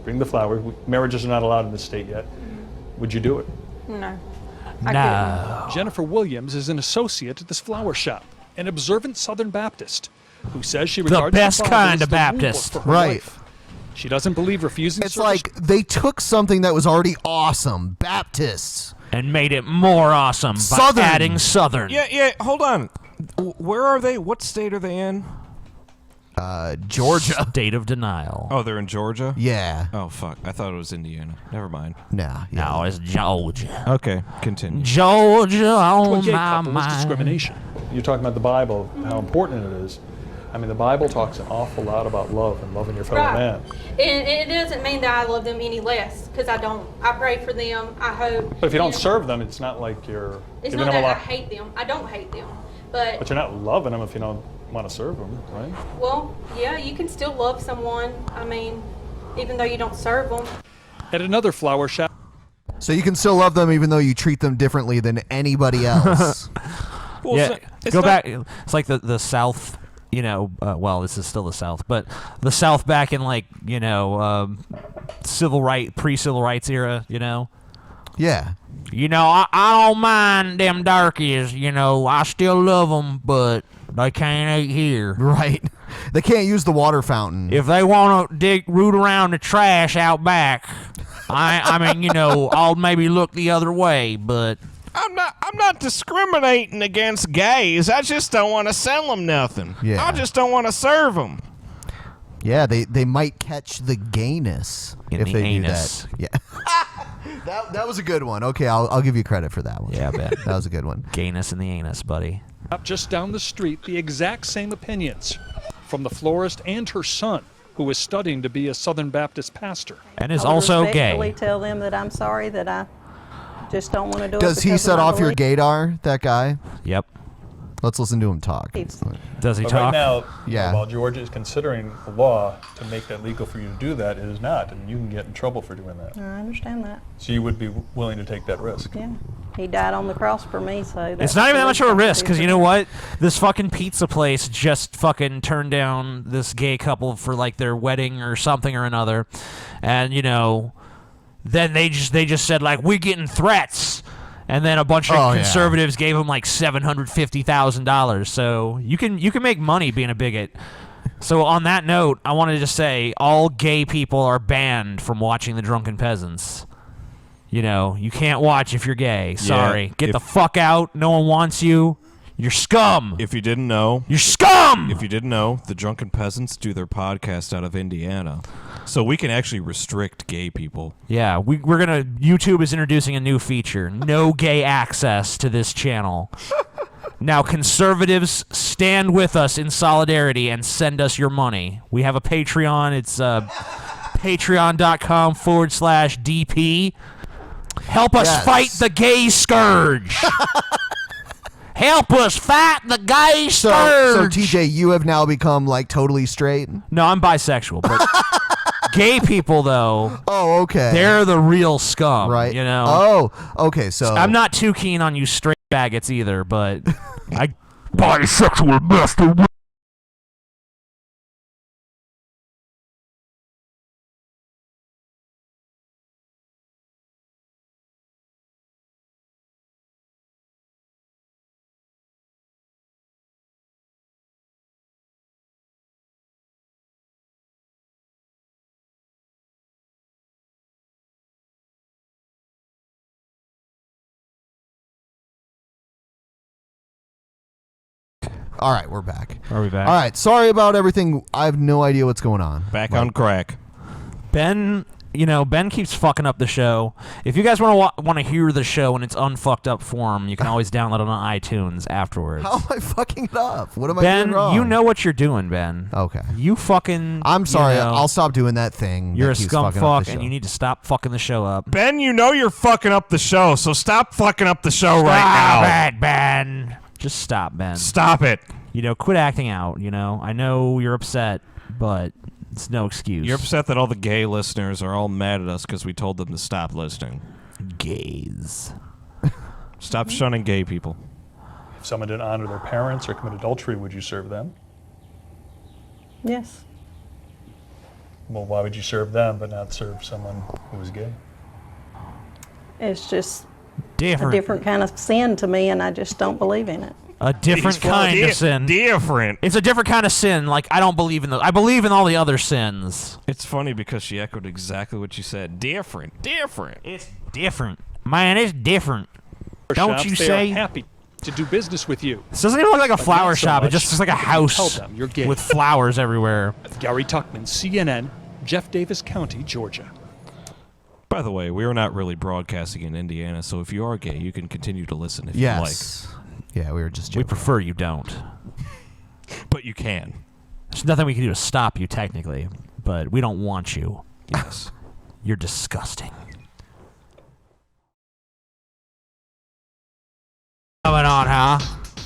bring the flowers, marriages are not allowed in this state yet, would you do it? No. No. Jennifer Williams is an associate at this flower shop, an observant Southern Baptist, who says she regards best Bible kind as of the rule book Baptist. for her Right. life. She doesn't believe refusing It's service. like they took something that was already awesome, Baptists, and made it more awesome by Southern. adding Southern. Yeah, hold on. Where are they? What state are they in? Georgia. State of denial. Oh, they're in Georgia? Yeah. Oh, fuck. I thought it was Indiana. Never mind. Nah. No, it's Georgia. Okay, continue. Georgia To a on gay my couple is mind. discrimination. You're talking about the Bible, how important it is. I mean, the Bible talks an awful lot about love and loving your fellow man. And it doesn't mean that I love them any less, because I don't. I pray for them. I hope. But if you don't serve them, it's not like you're It's giving not them a that I lot. hate them. I don't hate them. But But you're not loving them if you don't want to serve them, right? well, yeah, you can still love someone. I mean, even though you don't serve them. At another flower shop. So you can still love them even though you treat them differently than anybody else. Yeah, go back. It's like the South, you know. Well, this is still the South, but the South back in like pre-civil rights era. You know. Yeah. You know, I don't mind them darkies. You know, I still love them, but they can't eat here. Right. They can't use the water fountain. If they want to root around the trash out back, I mean, you know, I'll maybe look the other way, but. I'm not discriminating against gays. I just don't want to sell them nothing. Yeah. I just don't want to serve them. Yeah, they might catch the gayness In if the they anus. do that. Yeah. That was a good one. Okay, I'll give you credit for that one. Yeah, I bet. That was a good one. Gayness in the anus, buddy. Up just down the street, the exact same opinions from the florist and her son, who is studying to be a Southern Baptist pastor. And is I would also respectfully gay. tell them that I'm sorry that I just don't want to do it. Does he because set of my off your belief. gaydar, that guy? Yep. Let's listen to him talk. Does he But talk? right now, Yeah. while Georgia is considering the law to make that legal for you to do that, it is not, and you can get in trouble for doing that. I understand that. So you would be willing to take that risk. Yeah. He died on the cross for me, so that's It's not even that much of a the least I can risk, do because for you know him. what? This fucking pizza place just fucking turned down this gay couple for like their wedding or something or another, and you know, then they just said like, we're getting threats, and then a bunch of Oh, yeah. conservatives gave them like $750,000. So you can make money being a bigot. So on that note, I wanted to say all gay people are banned from watching the Drunken Peasants. You know, you can't watch if you're gay. Sorry. Get the fuck out. No one wants you. You're scum. If you didn't know, you're scum. If you didn't know, the Drunken Peasants do their podcast out of Indiana, so we can actually restrict gay people. Yeah, we're gonna. YouTube is introducing a new feature: no gay access to this channel. Now, conservatives, stand with us in solidarity and send us your money. We have a Patreon. It's patreon.com/DP. Help us fight the gay scourge. Help us fight the gay So scourge. TJ, you have now become like totally straight. No, I'm bisexual, but gay people though. Oh, okay. They're the real scum, Right. You know. Oh, okay. So I'm not too keen on you straight faggots either, but I Bisexual master. All right, we're back. Are we back? All right. Sorry about everything. I have no idea what's going on. Back on crack. Ben, you know, Ben keeps fucking up the show. If you guys want to hear the show in its unfucked up form, you can always download it on iTunes afterwards. How am I fucking it up? What am I Ben, doing wrong? you know what you're doing, Ben. Okay. You fucking. I'm sorry. you know, I'll stop doing that thing. You're that a keeps scum fucking up fuck, the and show. you need to stop fucking the show up. Ben, you know you're fucking up the show, so stop fucking up the show right Stop now. it, Ben. Just stop, Ben. Stop it. You know, quit acting out. You know, I know you're upset, but it's no excuse. You're upset that all the gay listeners are all mad at us because we told them to stop listening. Gays. Stop shunning gay people. If someone didn't honor their parents or commit adultery, would you serve them? Yes. Well, why would you serve them but not serve someone who is gay? It's just Different. a different kind of sin to me, and I just don't believe in it. A different kind of sin. Different. It's a different kind of sin. Like, I don't believe in I believe in all the other sins. It's funny because she echoed exactly what you said. Different. Different. It's different. Man, it's different. Don't Shops, you they say? are happy to do business with you. This doesn't even look like a But flower not so shop. It much just looks like a if you house tell them you're gay. with flowers everywhere. Gary Tuckman, CNN, Jeff Davis County, Georgia. By the way, we are not really broadcasting in Indiana, so if you are gay, you can continue to listen if you Yes. Yeah, we were just joking. We prefer you don't. like. But you can. There's nothing we can do to stop you, technically, but we don't want you. Yes. You're disgusting. Coming on, huh?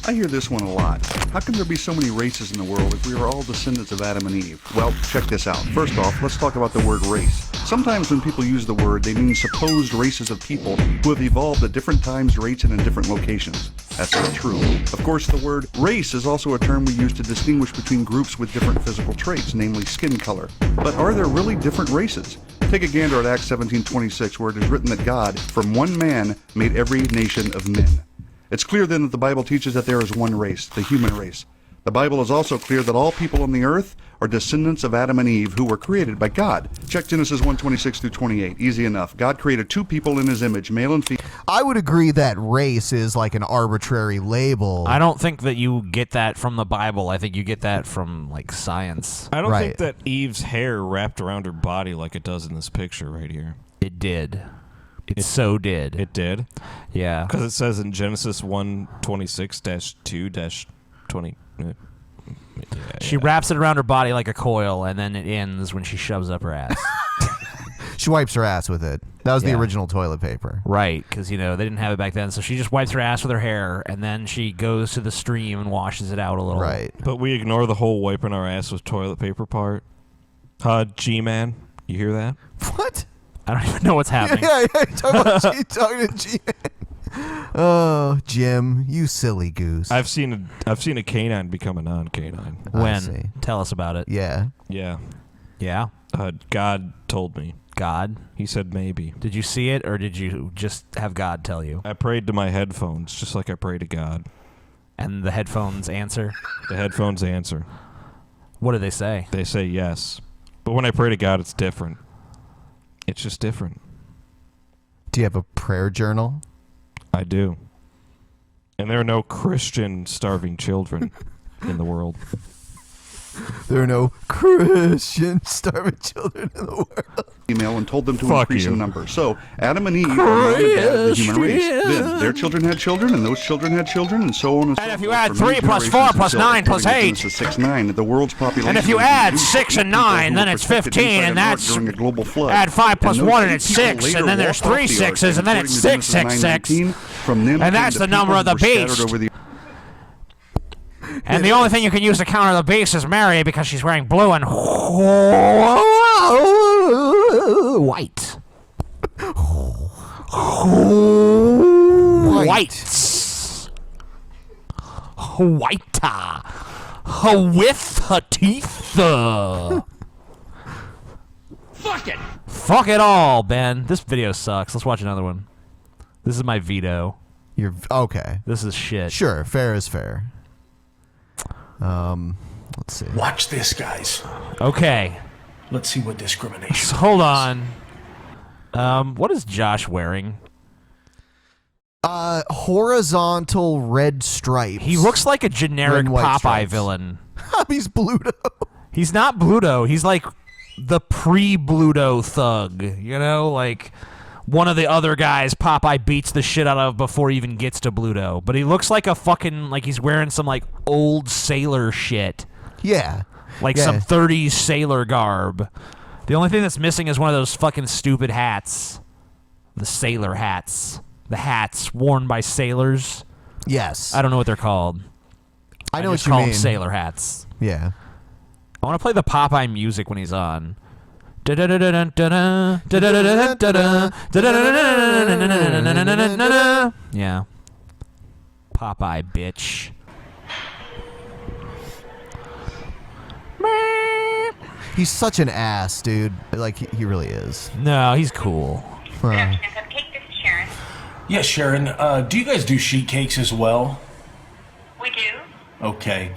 I hear this one a lot. How can there be so many races in the world if we are all descendants of Adam and Eve? Well, check this out. First off, let's talk about the word race. Sometimes when people use the word, they mean supposed races of people who have evolved at different times, rates, and in different locations. That's not true. Of course, the word race is also a term we use to distinguish between groups with different physical traits, namely skin color. But are there really different races? Take a gander at Acts 17:26, where it is written that God, from one man, made every nation of men. It's clear then that the Bible teaches that there is one race, the human race. The Bible is also clear that all people on the earth are descendants of Adam and Eve who were created by God. Check Genesis 1:26 through 28. Easy enough. God created two people in his image, male and female. I would agree that race is like an arbitrary label. I don't think that you get that from the Bible. I think you get that from like science. I don't think that Eve's hair wrapped around her body like it does in this picture right here. It did. It so did. It did? Yeah. Because it says in Genesis 1:26-2-20. She wraps it around her body like a coil, and then it ends when she shoves up her ass. She wipes her ass with it. That was the Yeah. original toilet paper. Right, because, they didn't have it back then, so she just wipes her ass with her hair, and then she goes to the stream and washes it out a little. Right. But we ignore the whole wiping our ass with toilet paper part. G-Man, you hear that? What? I don't even know what's happening. Yeah, talking to G. Oh, Jim, you silly goose. I've seen a canine become a non-canine. When? Tell us about it. Yeah. Yeah. Yeah? God told me. God? He said maybe. Did you see it, or did you just have God tell you? I prayed to my headphones, just like I pray to God. And the headphones answer? The headphones answer. What do they say? They say yes. But when I pray to God, it's different. It's just different. Do you have a prayer journal? I do. And there are no Christian starving children in the world. There are no Christian starving children in the world. Female and told them to Fuck increase you. in number. So Adam and Eve are mom and dad of the human race. Then their children had children, and those children had children, and so on and so forth. if you add for many 3 plus 4 generations plus until, 9 plus according to 8. Genesis 6:9, the world's population. And if you was add reduced 6 to and people 9, who then were it's protected 15, inside and an ark that's... during a global flood. Add 5 plus And those 1, and eight it's people 6, later and then there's walked off 3 the ark, sixes, and then according it's to 6, Genesis 6, 6. 9:19, from them And that's came the number of the peoples were scattered beast. over the And the only thing you can use to counter the beast is Mary, because she's wearing blue and white. White. White. With her teeth. Fuck it! Fuck it all, Ben. This video sucks. Let's watch another one. This is my veto. You're okay. This is shit. Sure, fair is fair. Let's see. Watch this, guys. Okay. Let's see what discrimination. So, hold on. What is Josh wearing? Horizontal red stripes. He looks like a generic Red and white Popeye stripes. villain. He's Bluto. He's not Bluto. He's like the pre-Bluto thug. You know, like one of the other guys Popeye beats the shit out of before he even gets to Bluto. But he looks like a fucking, like he's wearing some like old sailor shit. Yeah. Like some 30s sailor garb. The only thing that's missing is one of those fucking stupid hats. The sailor hats. The hats worn by sailors. Yes. I don't know what they're called. I know just what you call mean. them sailor hats. Yeah. I want to play the Popeye music when he's on. Yeah. Popeye, bitch. He's such an ass, dude. Like, he really is. No, he's cool. Yes, Sharon. Do you guys do sheet cakes as well? We do. Okay.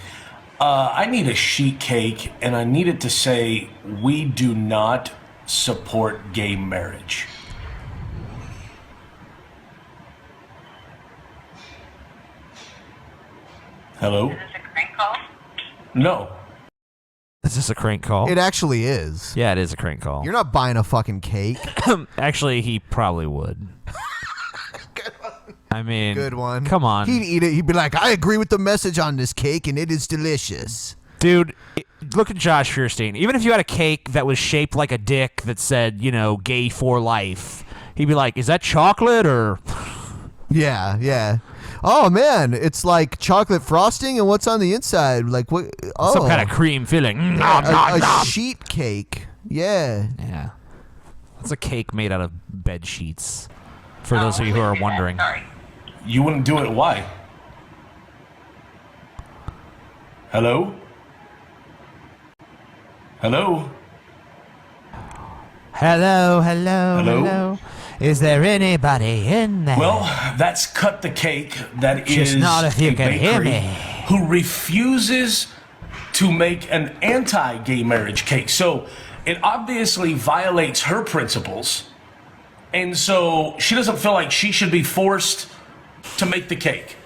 I need a sheet cake, and I need it to say, "We do not support gay marriage." Hello? Is this a crank call? No. Is this a crank call? It actually is. Yeah, it is a crank call. You're not buying a fucking cake. Actually, he probably would. I mean, Good one. Come on. He'd eat it. He'd be like, I agree with the message on this cake, and it is delicious. Dude, look at Josh Fierstein. Even if you had a cake that was shaped like a dick that said, you know, gay for life, he'd be like, is that chocolate or... Yeah, yeah. Oh, man, it's like chocolate frosting, and what's on the inside? Like, what? Oh. Some kind of cream filling. A sheet cake. Yeah. Yeah. It's a cake made out of bed sheets, for those of you who are wondering. You wouldn't do it. Why? Hello? Hello? Hello, hello, Hello? hello. Is there anybody in there? Well, that's Cut the Cake. That is Just not if you a can hear bakery. me. who refuses to make an anti-gay marriage cake. So it obviously violates her principles. And so she doesn't feel like she should be forced to make the cake.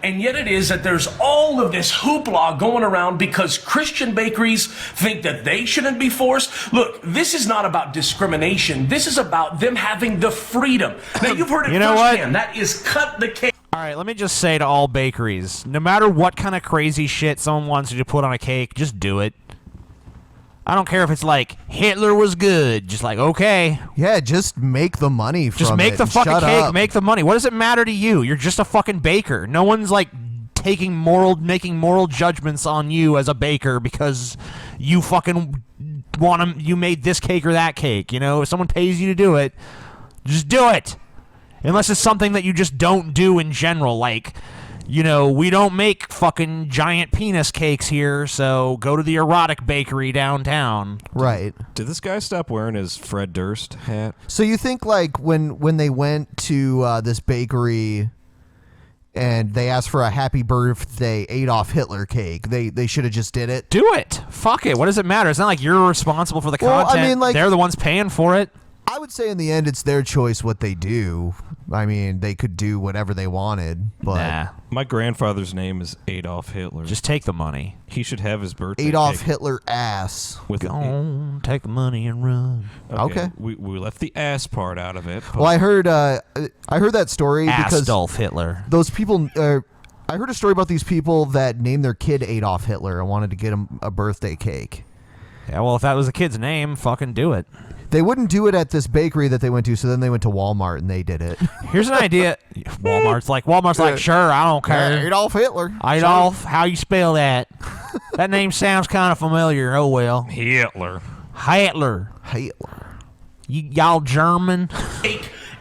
And yet it is that there's all of this hoopla going around because Christian bakeries think that they shouldn't be forced. Look, this is not about discrimination. This is about them having the freedom. Now, you've heard it You know firsthand. what? That is cut the cake. All right, let me just say to all bakeries, no matter what kind of crazy shit someone wants you to put on a cake, just do it. I don't care if it's like Hitler was good. Just like, okay. Yeah, just make the money from it. Just make the and fucking shut cake, up. make the money. What does it matter to you? You're just a fucking baker. No one's like making moral judgments on you as a baker because you fucking you made this cake or that cake. You know, if someone pays you to do it, just do it. Unless it's something that you just don't do in general, like, you know, we don't make fucking giant penis cakes here, so go to the erotic bakery downtown. Right. Did this guy stop wearing his Fred Durst hat? So you think like when they went to this bakery and they asked for a happy birthday Adolf Hitler cake, they should have just did it? Do it. Fuck it. What does it matter? It's not like you're responsible for the Well, content. I mean, like, they're the ones paying for it. I would say in the end it's their choice what they do. I mean, they could do whatever they wanted, but Nah. My grandfather's name is Adolf Hitler. Just take the money. He should have his birthday Adolf cake Hitler ass. with Go on, take the money and run. Okay. We left the ass part out of it. But Well, I heard that story because Adolf Hitler. those people. I heard a story about these people that named their kid Adolf Hitler and wanted to get him a birthday cake. Yeah, well, if that was the kid's name, fucking do it. They wouldn't do it at this bakery that they went to, so then they went to Walmart and they did it. Here's an idea. Walmart's like, sure, I don't care. Adolf Hitler. Adolf, how you spell that? That name sounds kind of familiar. Oh, well. Hitler. Hitler. Y'all German?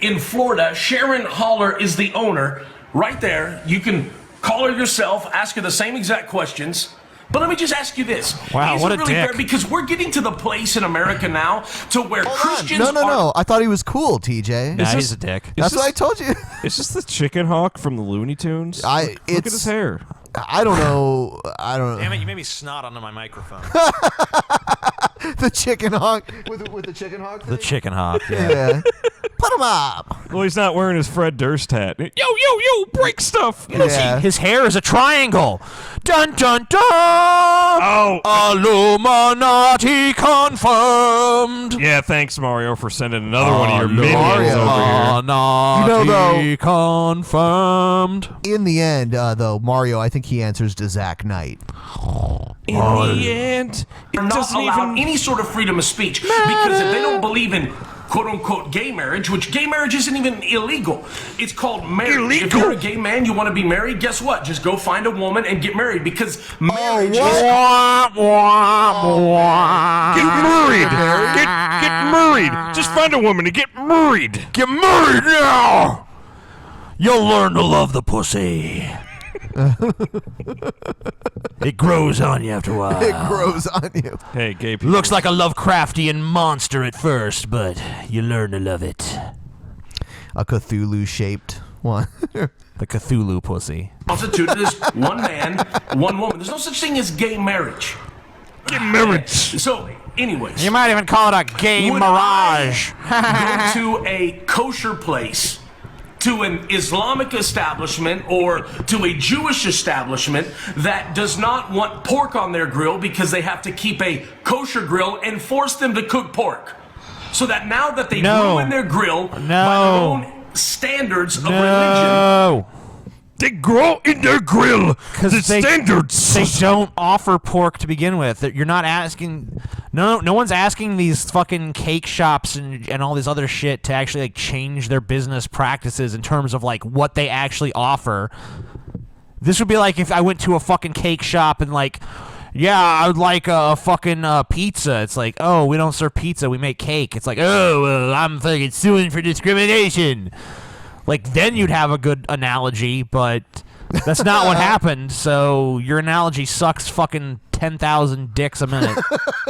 In Florida, Sharon Haller is the owner. Right there, you can call her yourself, ask her the same exact questions. But let me just ask you this. Wow, Is what it a really dick. fair? Because we're getting to the place in America now to where Christians No. I thought he was cool, TJ. Nah, he's a dick. That's what I told you. Is this the chicken hawk from the Looney Tunes? Look at his hair. I don't know. I don't know. Damn it, you made me snot onto my microphone. The chicken hawk with the chicken hawk. The chicken hawk, Yeah. Put him up. Well, he's not wearing his Fred Durst hat. Yo, break stuff. Yeah. His hair is a triangle. Dun, dun, dun. Oh. Illuminati confirmed. Yeah, thanks, Mario, for sending another one of your minions over here. Illuminati confirmed. In the end, though, Mario, I think he answers to Zach Knight. In the end, are not allowed any sort of freedom of speech because if they don't believe in quote-unquote gay marriage, which gay marriage isn't even illegal. It's called marriage. If you're a gay man, you want to be married, guess what? Just go find a woman and get married because marriage is... Get married. Get married. Just find a woman and get married. Get married now. You'll learn to love the pussy. It grows on you after a while. It grows on you. Hey, gay people. Looks like a Lovecraftian monster at first, but you learn to love it. A Cthulhu-shaped one. The Cthulhu pussy. Constituted as one man, one woman. There's no such thing as gay marriage. Get married. So, anyways. You might even call it a gay Would mirage. I go to a kosher place, to an Islamic establishment, or to a Jewish establishment that does not want pork on their grill because they have to keep a kosher grill and force them to cook pork? So that now that they ruin their grill by their own standards of religion, they grow in their grill the standards. They don't offer pork to begin with. You're not asking. No one's asking these fucking cake shops and all this other shit to actually like change their business practices in terms of like what they actually offer. This would be like if I went to a fucking cake shop and like, yeah, I would like a fucking pizza. It's like, oh, we don't serve pizza, we make cake. It's like, oh, well, I'm fucking suing for discrimination. Like, then you'd have a good analogy, but that's not what happened, so your analogy sucks fucking 10,000 dicks a minute.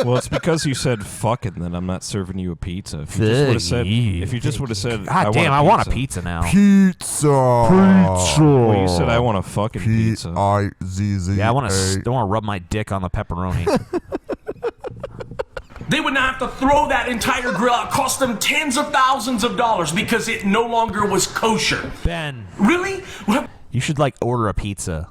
Well, it's because you said fucking that I'm not serving you a pizza. If you just would have said, God damn, I want a pizza now. Pizza. Well, you said I want a fucking pizza. P-I-Z-Z-A. Yeah, I want to rub my dick on the pepperoni. They would not have to throw that entire grill out. It cost them tens of thousands of dollars because it no longer was kosher. Ben. Really? You should, like, order a pizza.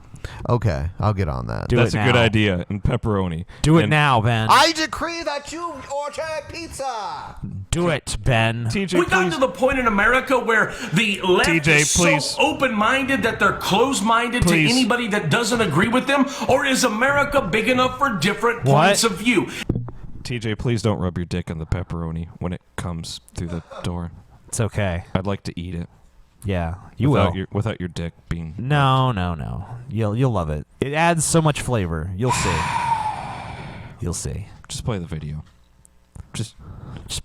Okay, I'll get on that. That's a good idea. And pepperoni. Do it now, Ben. I decree that you order pizza. Do it, Ben. TJ, we got to the point in America where the left TJ, is please. so open-minded that they're closed-minded to Please. anybody that doesn't agree with them? Or is America big enough for different points of view? TJ, please don't rub your dick on the pepperoni when it comes through the door. It's okay. I'd like to eat it. Yeah, you without will. Without your dick being... No. You'll love it. It adds so much flavor. You'll see. You'll see. Just play the video. Just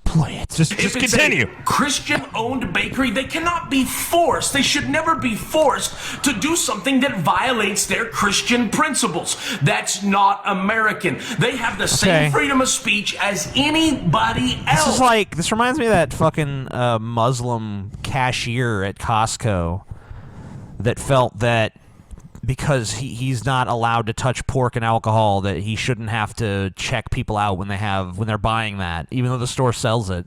play it. Just If it's continue. a Christian-owned bakery, they cannot be forced. They should never be forced to do something that violates their Christian principles. That's not American. They have the same freedom of speech as anybody else. This reminds me of that fucking Muslim cashier at Costco that felt that because he's not allowed to touch pork and alcohol, that he shouldn't have to check people out when they're buying that, even though the store sells it.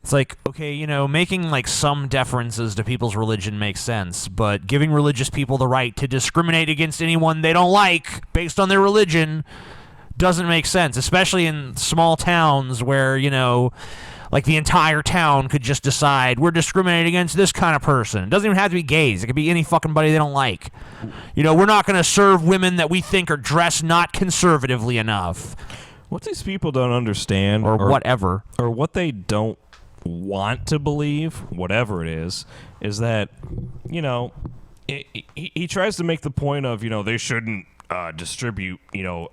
It's like, okay, making like some deferences to people's religion makes sense, but giving religious people the right to discriminate against anyone they don't like based on their religion doesn't make sense, especially in small towns where, like the entire town could just decide we're discriminating against this kind of person. It doesn't even have to be gays. It could be any fucking buddy they don't like. We're not going to serve women that we think are dressed not conservatively enough. What these people don't understand, or whatever, or what they don't want to believe, whatever it is that, he tries to make the point of, they shouldn't distribute,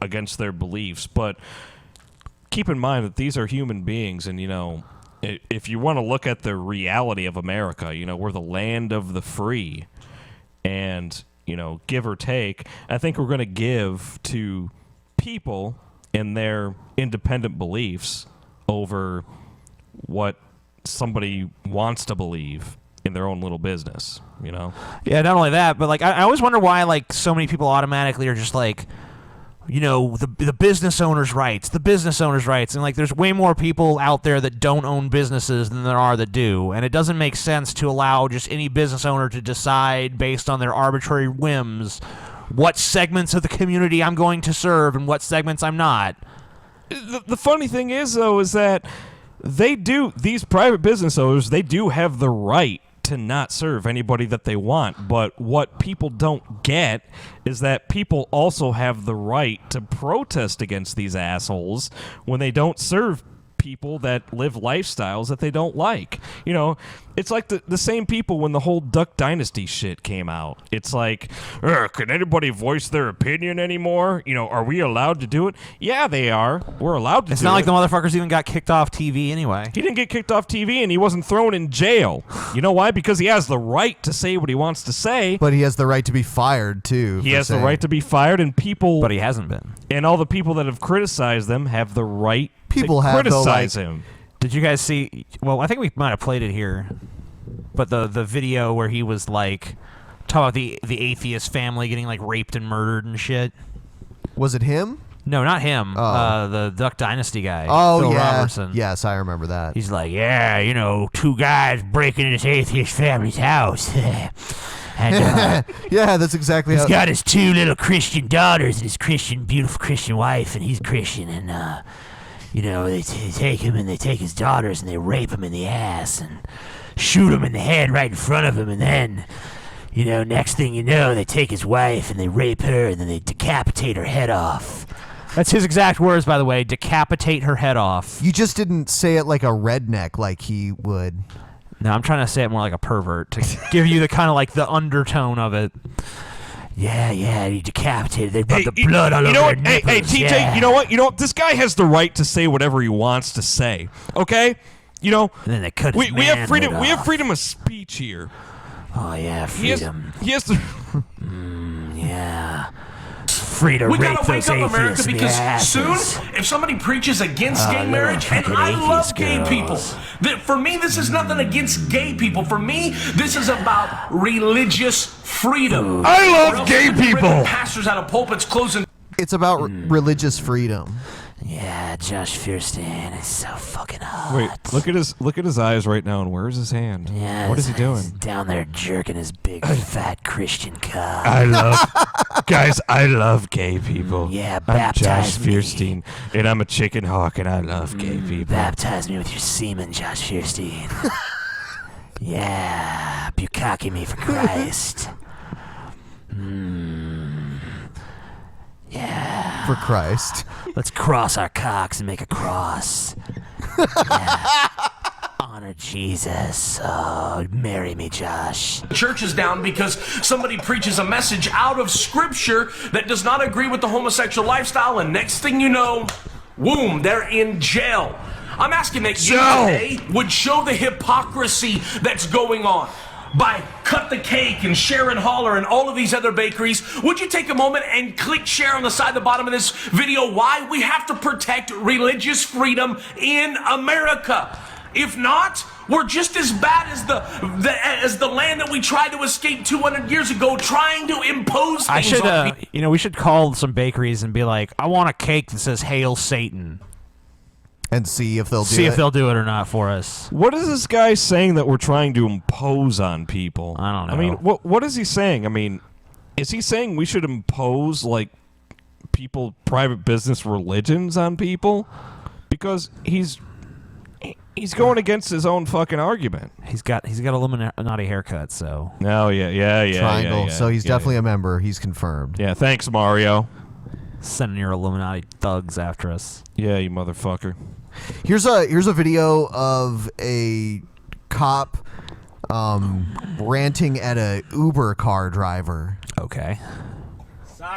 against their beliefs, but keep in mind that these are human beings, and if you want to look at the reality of America, we're the land of the free, and give or take, I think we're going to give to people and their independent beliefs over what somebody wants to believe in their own little business. Yeah, not only that, but like I always wonder why like so many people automatically are just like, the business owner's rights, and like there's way more people out there that don't own businesses than there are that do, and it doesn't make sense to allow just any business owner to decide based on their arbitrary whims what segments of the community I'm going to serve and what segments I'm not. The funny thing is, though, is that these private business owners, they do have the right to not serve anybody that they want, but what people don't get is that people also have the right to protest against these assholes when they don't serve people that live lifestyles that they don't like. It's like the same people when the whole Duck Dynasty shit came out. It's like, can anybody voice their opinion anymore? Are we allowed to do it? Yeah, they are. We're allowed to do it. It's not like the motherfuckers even got kicked off TV anyway. He didn't get kicked off TV, and he wasn't thrown in jail. You know why? Because he has the right to say what he wants to say. But he has the right to be fired, too. He has the right to be fired, and people... But he hasn't been. And all the people that have criticized them have the right to criticize him. Did you guys see... Well, I think we might have played it here. But the video where he was like... talking about the atheist family getting like raped and murdered and shit. Was it him? No, not him. The Duck Dynasty guy. Oh, Phil yeah. Robertson. Yes, I remember that. He's like, yeah, two guys breaking into this atheist family's house. And, yeah, that's exactly He's how... got his two little Christian daughters and his beautiful Christian wife, and he's Christian, and, they take him and they take his daughters and they rape him in the ass and shoot him in the head right in front of him, and then, next thing you know, they take his wife and they rape her and then they decapitate her head off. That's his exact words, by the way, decapitate her head off. You just didn't say it like a redneck like he would. No, I'm trying to say it more like a pervert to give you the kind of like the undertone of it. Yeah, he decapitated. They brought the blood all over their nipples. Hey, TJ, yeah. you know what? This guy has the right to say whatever he wants to say. Okay? And then they cut his we have freedom. manhood We have off. freedom of speech here. Oh yeah, freedom. He has to. Yeah. free to We rape gotta wake those up, America, atheists in the because asses. soon, if somebody preaches against Oh, gay little marriage, and fucking I love atheist gay girls. people. For me, this is nothing against gay people. For me, this is about religious freedom. I love Or else gay we're ripping people. Pastors out of pulpits closing. It's about religious freedom. Yeah, Josh Fierstein is so fucking hot. Wait, look at his eyes right now, and where's his hand? Yeah, what is he doing? He's down there jerking his big fat Christian cock. I love, guys, I love gay people. Yeah, I'm baptize Josh Fierstein, and I'm a chicken hawk, and I love gay people. Baptize me with your semen, Josh Fierstein. Yeah, bukkake me for Christ. Yeah. For Christ. Let's cross our cocks and make a cross. Yeah. Honor Jesus. Oh, marry me, Josh. Church is down because somebody preaches a message out of Scripture that does not agree with the homosexual lifestyle, and next thing you know, boom, they're in jail. I'm asking that you today would show the hypocrisy that's going on. By Cut the Cake and Sharon Holler and all of these other bakeries, would you take a moment and click share on the side, the bottom of this video? Why we have to protect religious freedom in America. If not, we're just as bad as the land that we tried to escape 200 years ago, trying to impose things I should, on people. we should call some bakeries and be like, I want a cake that says "Hail Satan," and see if they'll see if they'll do it or not for us. What is this guy saying that we're trying to impose on people? I don't know. I mean, what is he saying? I mean, is he saying we should impose like private business religions on people? Because he's going against his own fucking argument. He's got a Illuminati haircut, so. Oh yeah. Triangle. Yeah, so he's yeah, definitely a member. He's confirmed. Yeah, thanks, Mario. Sending your Illuminati thugs after us. Yeah, you motherfucker. Here's a video of a cop ranting at a Uber car driver. Okay.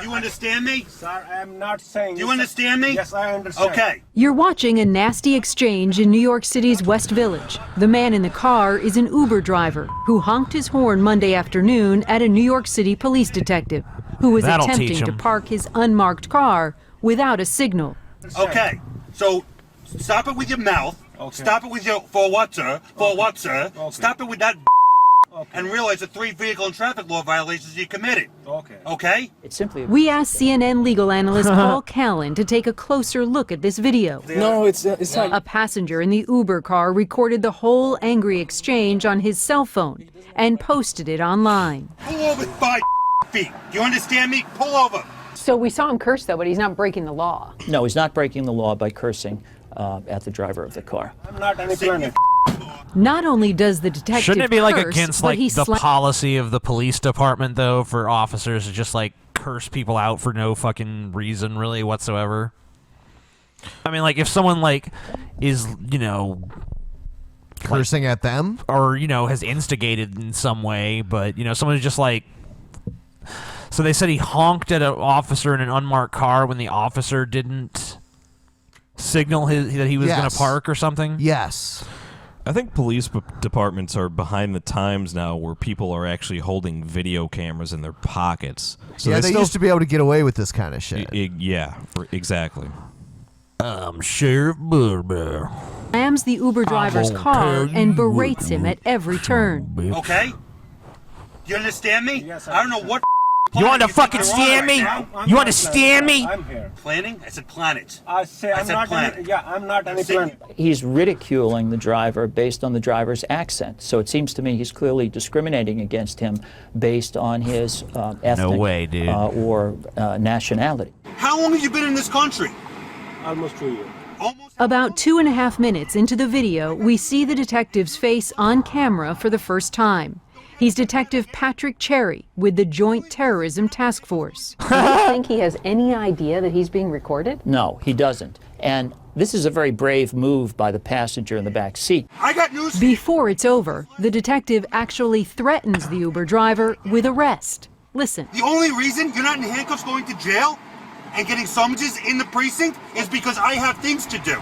Do you understand me? Sir, I am not saying. Do you understand me? Yes, I understand. Okay. You're watching a nasty exchange in New York City's West Village. The man in the car is an Uber driver who honked his horn Monday afternoon at a New York City police detective who was That'll attempting teach to him. park his unmarked car without a signal. Okay. So stop it with your mouth. Okay. Stop it with your for what, sir? For what, sir? Okay. Stop it with that. Okay. And realize the 3 vehicle and traffic law violations you committed. Okay. Okay? It's simply. We asked CNN legal analyst Paul Callan to take a closer look at this video. No, it's not. A passenger in the Uber car recorded the whole angry exchange on his cell phone and posted it online. Pull over 5 feet. Do you understand me? Pull over. So we saw him curse, though, but he's not breaking the law. No, he's not breaking the law by cursing at the driver of the car. I'm not any planet. Not only does the detective Shouldn't it be like curse, against but like he the policy of the police department though for officers to just like curse people out for no fucking reason really whatsoever? I mean, like if someone like is cursing at them or has instigated in some way, but someone's just like. So they said he honked at an officer in an unmarked car when the officer didn't signal that he was going to park or something. Yes. I think police departments are behind the times now where people are actually holding video cameras in their pockets. So yeah, they used to be able to get away with this kind of shit. Yeah, exactly. Sheriff Burber slams the Uber driver's won't car tell and you berates him at every turn. Okay? Do you understand me? Yes, I don't know what. You want to fucking stand me? You understand me? I'm here. Planning? I said planet. I say I'm not. I'm not any planet. He's ridiculing the driver based on the driver's accent. So it seems to me he's clearly discriminating against him based on his ethnic No way, dude. Or nationality. How long have you been in this country? Almost 2 years. About 2.5 minutes into the video, we see the detective's face on camera for the first time. He's Detective Patrick Cherry with the Joint Terrorism Task Force. Do you think he has any idea that he's being recorded? No, he doesn't. And this is a very brave move by the passenger in the back seat. I got news. Before it's over, the detective actually threatens the Uber driver with arrest. Listen. The only reason you're not in handcuffs going to jail and getting summonses in the precinct is because I have things to do.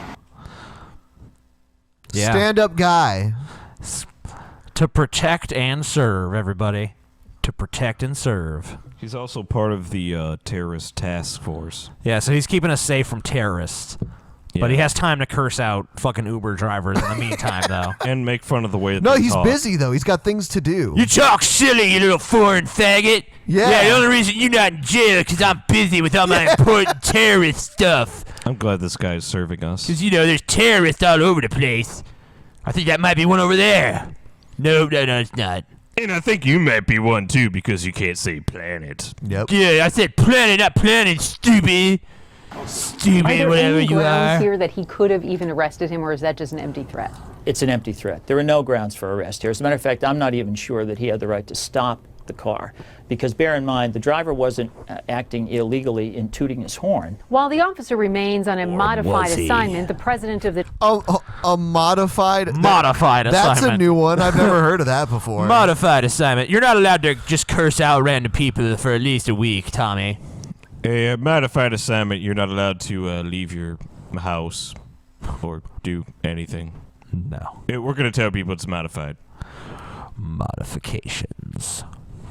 Stand-up guy. To protect and serve everybody. to protect and serve. He's also part of the terrorist task force. Yeah, so he's keeping us safe from terrorists. Yeah. But he has time to curse out fucking Uber drivers in the meantime, though. And make fun of the way that No, they he's talk. busy though. He's got things to do. You talk silly, you little foreign faggot. Yeah. The only reason you're not in jail is because I'm busy with all my important terrorist stuff. I'm glad this guy is serving us. Because, you know, there's terrorists all over the place. I think that might be one over there. No, it's not. And I think you might be one too because you can't say planet. Yep. Yeah, I said planet, not planet, stupid. Stupid, Are there whatever any you grounds are. here that he could have even arrested him, or is that just an empty threat? It's an empty threat. There are no grounds for arrest here. As a matter of fact, I'm not even sure that he had the right to stop the car. Because bear in mind, the driver wasn't acting illegally in tooting his horn. While the officer remains on a modified was he? assignment, the president of the A modified Modified That's assignment. a new one. I've never heard of that before. Modified assignment. You're not allowed to just curse out random people for at least a week, Tommy. A modified assignment, you're not allowed to leave your house or do anything. No. We're going to tell people it's modified. Modifications.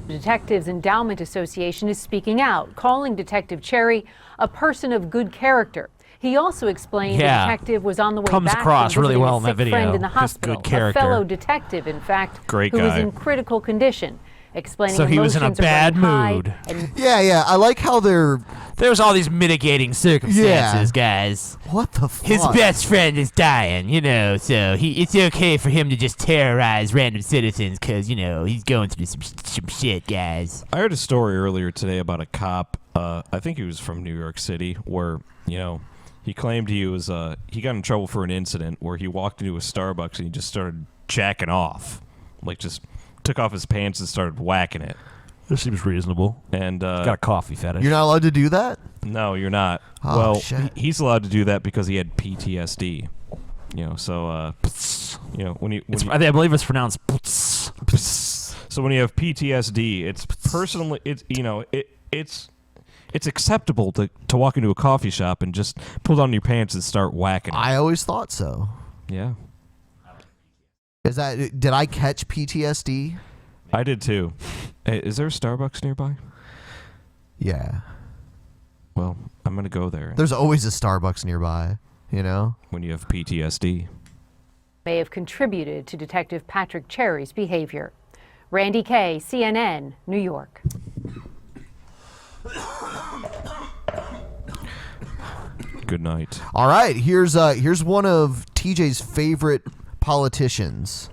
Detectives Endowment Association is speaking out, calling Detective Cherry a person of good character. He also explained Yeah. the detective was on the way Comes back across from really visiting well a in that sick video. friend in the Just good hospital. character. A fellow detective, in fact, Great who was guy. in critical condition, explaining So he was in a emotions are bad running high mood. and Yeah. I like how they're. There's all these mitigating circumstances, guys. What the fuck? His best friend is dying, you know, so it's okay for him to just terrorize random citizens because, you know, he's going through some shit, guys. I heard a story earlier today about a cop. I think he was from New York City, where he claimed he got in trouble for an incident where he walked into a Starbucks and he just started jacking off, like just took off his pants and started whacking it. This seems reasonable. And Got a coffee fetish. You're not allowed to do that? No, you're not. Oh, well, shit. he's allowed to do that because he had PTSD. So I believe it's pronounced. So when you have PTSD, it's personally it's acceptable to walk into a coffee shop and just pull down your pants and start whacking it. I always thought so. Yeah. Did I catch PTSD? I did too. Hey, is there a Starbucks nearby? Yeah. Well, I'm gonna go there. There's always a Starbucks nearby, you know? When you have PTSD. may have contributed to Detective Patrick Cherry's behavior. Randy Kay, CNN, New York. Good night. All right, here's one of TJ's favorite politicians.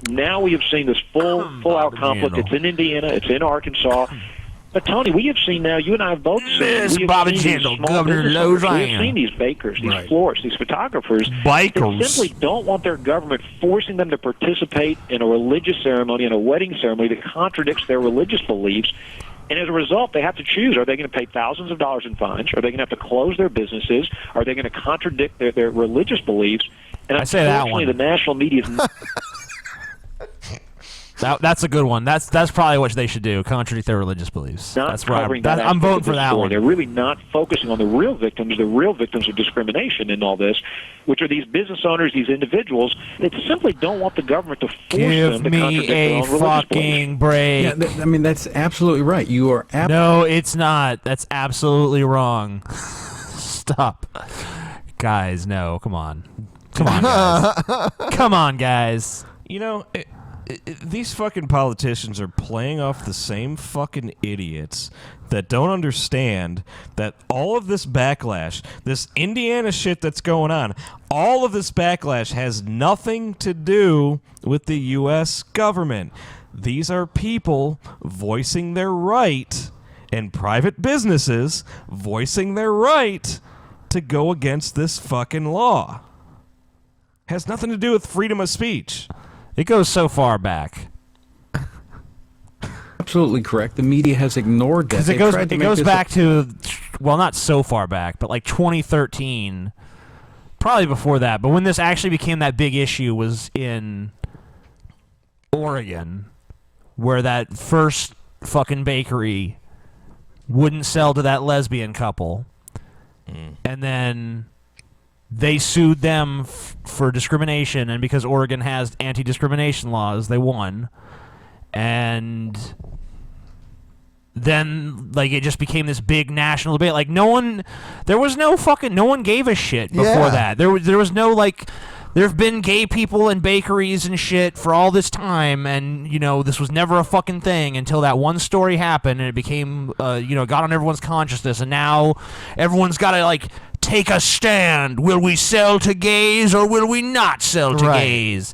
Now we have seen this full-out conflict. It's in Indiana. It's in Arkansas. But, Tony, we have seen now, you and I have both seen, Miss we have Bobby seen Jindal, these small Governor business owners. We Lozanne. have seen these bakers, these Right. florists, these photographers. Bikers. They simply don't want their government forcing them to participate in a religious ceremony, in a wedding ceremony that contradicts their religious beliefs. And as a result, they have to choose. Are they going to pay thousands of dollars in fines? Are they going to have to close their businesses? Are they going to contradict their religious beliefs? And I say that unfortunately, one. the national media is That's a good one. That's probably what they should do. Contradict their religious beliefs. not That's where covering that I'm aspect voting of for the that story. one. They're really not focusing on the real victims of discrimination in all this, which are these business owners, these individuals that simply don't want the government to force Give them to me contradict their a own religious fucking break. Yeah, I mean, that's absolutely right. You are No, it's not. That's absolutely wrong. Stop. Guys, no. Come on. Come on, guys. Come on, guys. You know, these fucking politicians are playing off the same fucking idiots that don't understand that all of this backlash, this Indiana shit that's going on, all of this backlash has nothing to do with the U.S. government. These are people voicing their right and private businesses voicing their right to go against this fucking law. Has nothing to do with freedom of speech. It goes so far back. absolutely correct. The media has ignored that. Because it goes back to, well, not so far back, but like 2013, probably before that. But when this actually became that big issue was in Oregon, where that first fucking bakery wouldn't sell to that lesbian couple, and then they sued them for discrimination, and because Oregon has anti-discrimination laws, they won. and then like it just became this big national debate. Like no one gave a shit before that. There was no like. There have been gay people in bakeries and shit for all this time, and this was never a fucking thing until that one story happened, and it became got on everyone's consciousness, and now everyone's got to like take a stand. Will we sell to gays or will we not sell to gays?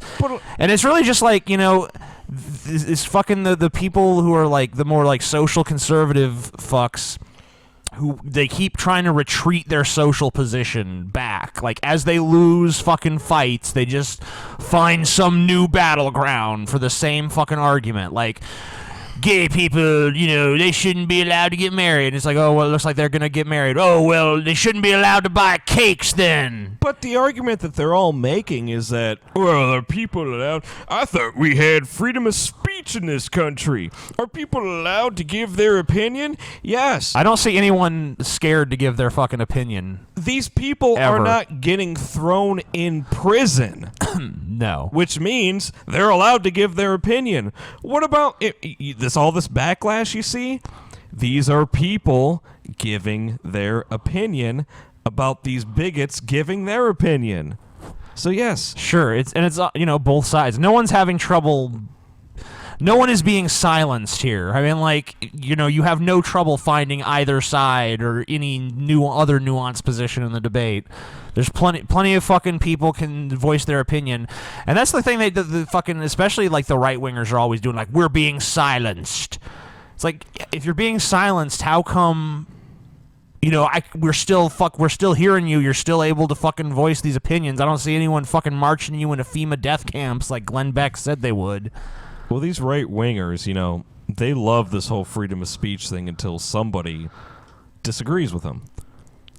And it's really just like it's fucking the people who are like the more like social conservative fucks who they keep trying to retreat their social position back. Like as they lose fucking fights, they just find some new battleground for the same fucking argument. Like gay people, they shouldn't be allowed to get married. And it's like, oh, well, it looks like they're going to get married. Oh, well, they shouldn't be allowed to buy cakes then. But the argument that they're all making is that, well, are people allowed? I thought we had freedom of speech in this country. Are people allowed to give their opinion? Yes. I don't see anyone scared to give their fucking opinion. These people are not getting thrown in prison. No. Which means they're allowed to give their opinion. What about all this backlash you see? These are people giving their opinion about these bigots giving their opinion. So yes. Sure, it's both sides. No one's having trouble. No one is being silenced here. I mean, like, you have no trouble finding either side or any other nuanced position in the debate. There's plenty of fucking people can voice their opinion, and that's the thing the fucking, especially like the right wingers are always doing. Like, we're being silenced. It's like, if you're being silenced, how come? We're still hearing you. You're still able to fucking voice these opinions. I don't see anyone fucking marching you into FEMA death camps like Glenn Beck said they would. Well, these right wingers, they love this whole freedom of speech thing until somebody disagrees with them.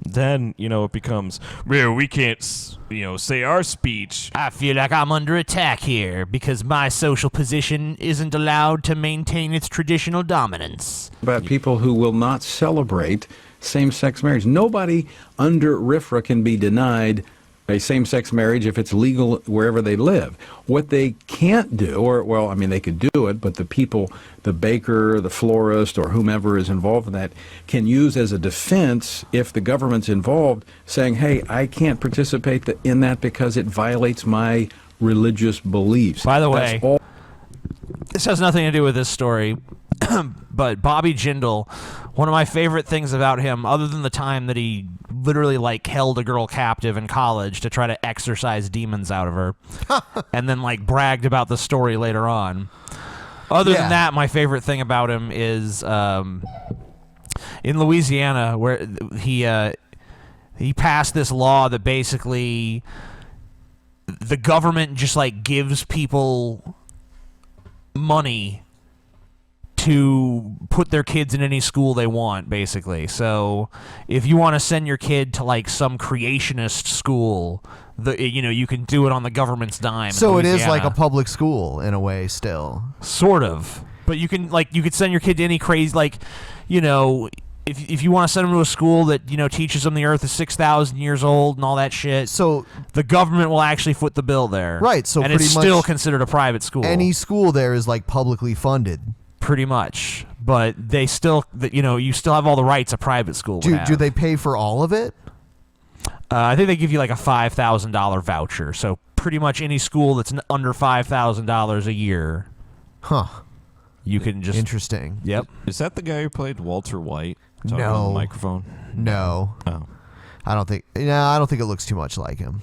Then, it becomes, well, we can't, say our speech. I feel like I'm under attack here because my social position isn't allowed to maintain its traditional dominance. About people who will not celebrate same-sex marriage. Nobody under RFRA can be denied a same-sex marriage if it's legal wherever they live. What they can't do, they could do it, but the people, the baker, the florist, or whomever is involved in that, can use as a defense if the government's involved, saying, hey, I can't participate in that because it violates my religious beliefs. By the way, this has nothing to do with this story, but Bobby Jindal, one of my favorite things about him, other than the time that he literally like held a girl captive in college to try to exorcise demons out of her, and then like bragged about the story later on. Other than that, my favorite thing about him is in Louisiana, where he passed this law that basically the government just like gives people money to put their kids in any school they want, basically. So if you want to send your kid to like some creationist school, you can do it on the government's dime. So it is like a public school in a way still. Sort of. But you could send your kid to any crazy, if you want to send them to a school that, teaches them the earth is 6,000 years old and all that shit. So the government will actually foot the bill there. Right. So and pretty it's much still considered a private school. Any school there is like publicly funded. Pretty much, but they still, you still have all the rights a private school would have. Do they pay for all of it? I think they give you like a $5,000 voucher. So pretty much any school that's under $5,000 a year. Huh. You can just... Interesting. Yep. Is that the guy who played Walter White? No. On the microphone? No. Oh. I don't think it looks too much like him.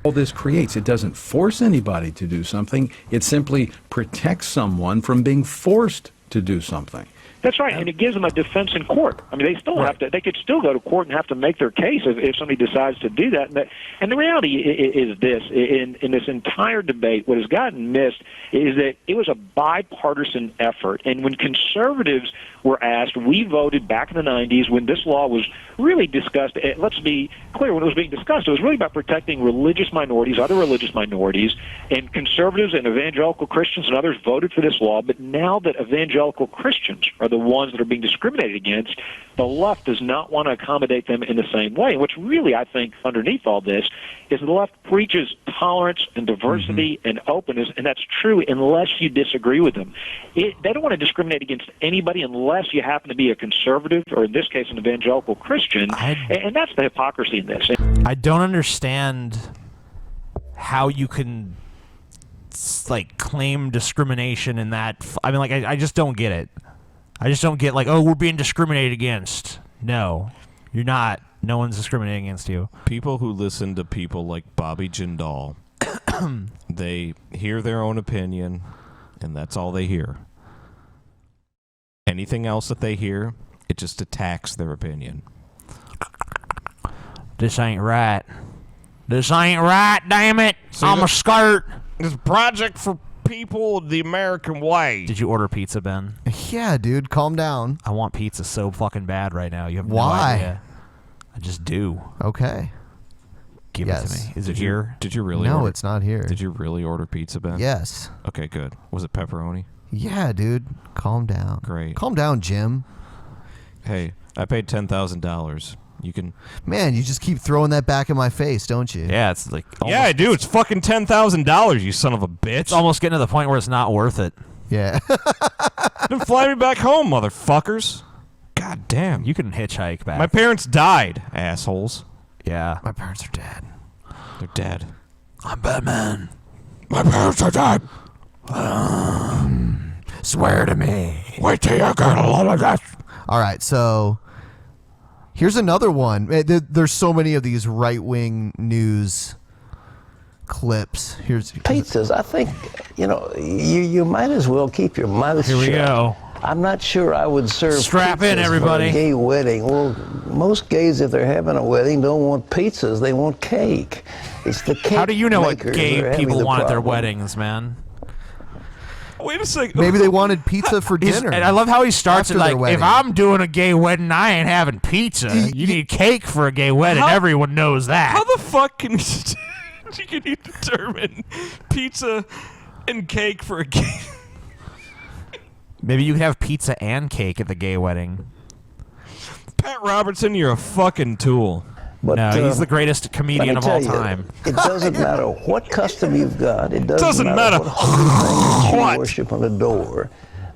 All this creates, it doesn't force anybody to do something. It simply protects someone from being forced to do something. That's right, and it gives them a defense in court. I mean, they still have to. They could still go to court and have to make their case if somebody decides to do that. And the reality is this: in this entire debate, what has gotten missed is that it was a bipartisan effort. And when conservatives were asked, we voted back in the 90s when this law was really discussed. Let's be clear: when it was being discussed, it was really about protecting religious minorities, other religious minorities, and conservatives and evangelical Christians and others voted for this law. But now that evangelical Christians are the ones that are being discriminated against, the left does not want to accommodate them in the same way. What's really, I think, underneath all this is the left preaches tolerance and diversity and openness, and that's true unless you disagree with them. They don't want to discriminate against anybody unless you happen to be a conservative, or in this case, an evangelical Christian, and that's the hypocrisy in this. I don't understand how you can like claim discrimination in that. I mean, like, I just don't get it. I just don't get, like, oh, we're being discriminated against. No, you're not. No one's discriminating against you. People who listen to people like Bobby Jindal, they hear their own opinion, and that's all they hear. Anything else that they hear, it just attacks their opinion. This ain't right. This ain't right, damn it. I'm a skirt. This project for people the American way. Did you order pizza, Ben? Yeah, dude, calm down. I want pizza so fucking bad right now. You have Why? no idea. I just do. Okay. Give it to me. Is it here? Did you really No, order? it's not here. Did you really order pizza, Ben? Yes. Okay, good. Was it pepperoni? Yeah, dude. Calm down. Great. Calm down, Jim. Hey, I paid $10,000. You can... Man, you just keep throwing that back in my face, don't you? Yeah, it's like... Yeah, I do. It's fucking $10,000, you son of a bitch. It's almost getting to the point where it's not worth it. Yeah. Then fly me back home, motherfuckers. God damn. You can hitchhike back. My parents died, assholes. Yeah. My parents are dead. They're dead. I'm Batman. My parents are dead. Swear to me. Wait till you get a lot of that. All right, so here's another one. There's so many of these right-wing news clips. Here's pizzas. I think, you might as well keep your mouth shut. Here we go. I'm not sure I would serve Strap in, pizzas everybody. for a gay wedding. Well, most gays, if they're having a wedding, don't want pizzas. They want cake. It's the cake. How do you know what makers that are gay having people the want at their problem. weddings, man? Wait a second. Maybe they wanted pizza for dinner. And I love how he starts it after their like, wedding. if I'm doing a gay wedding, I ain't having pizza. You need cake for a gay wedding. How- Everyone knows that. How the fuck can you determine pizza and cake for a gay... Maybe you could have pizza and cake at the gay wedding. Pat Robertson, you're a fucking tool. But, no, he's the greatest comedian of all time. It doesn't matter what custom you've got. It doesn't, Doesn't matter matter. what holy thing What? you worship and adore.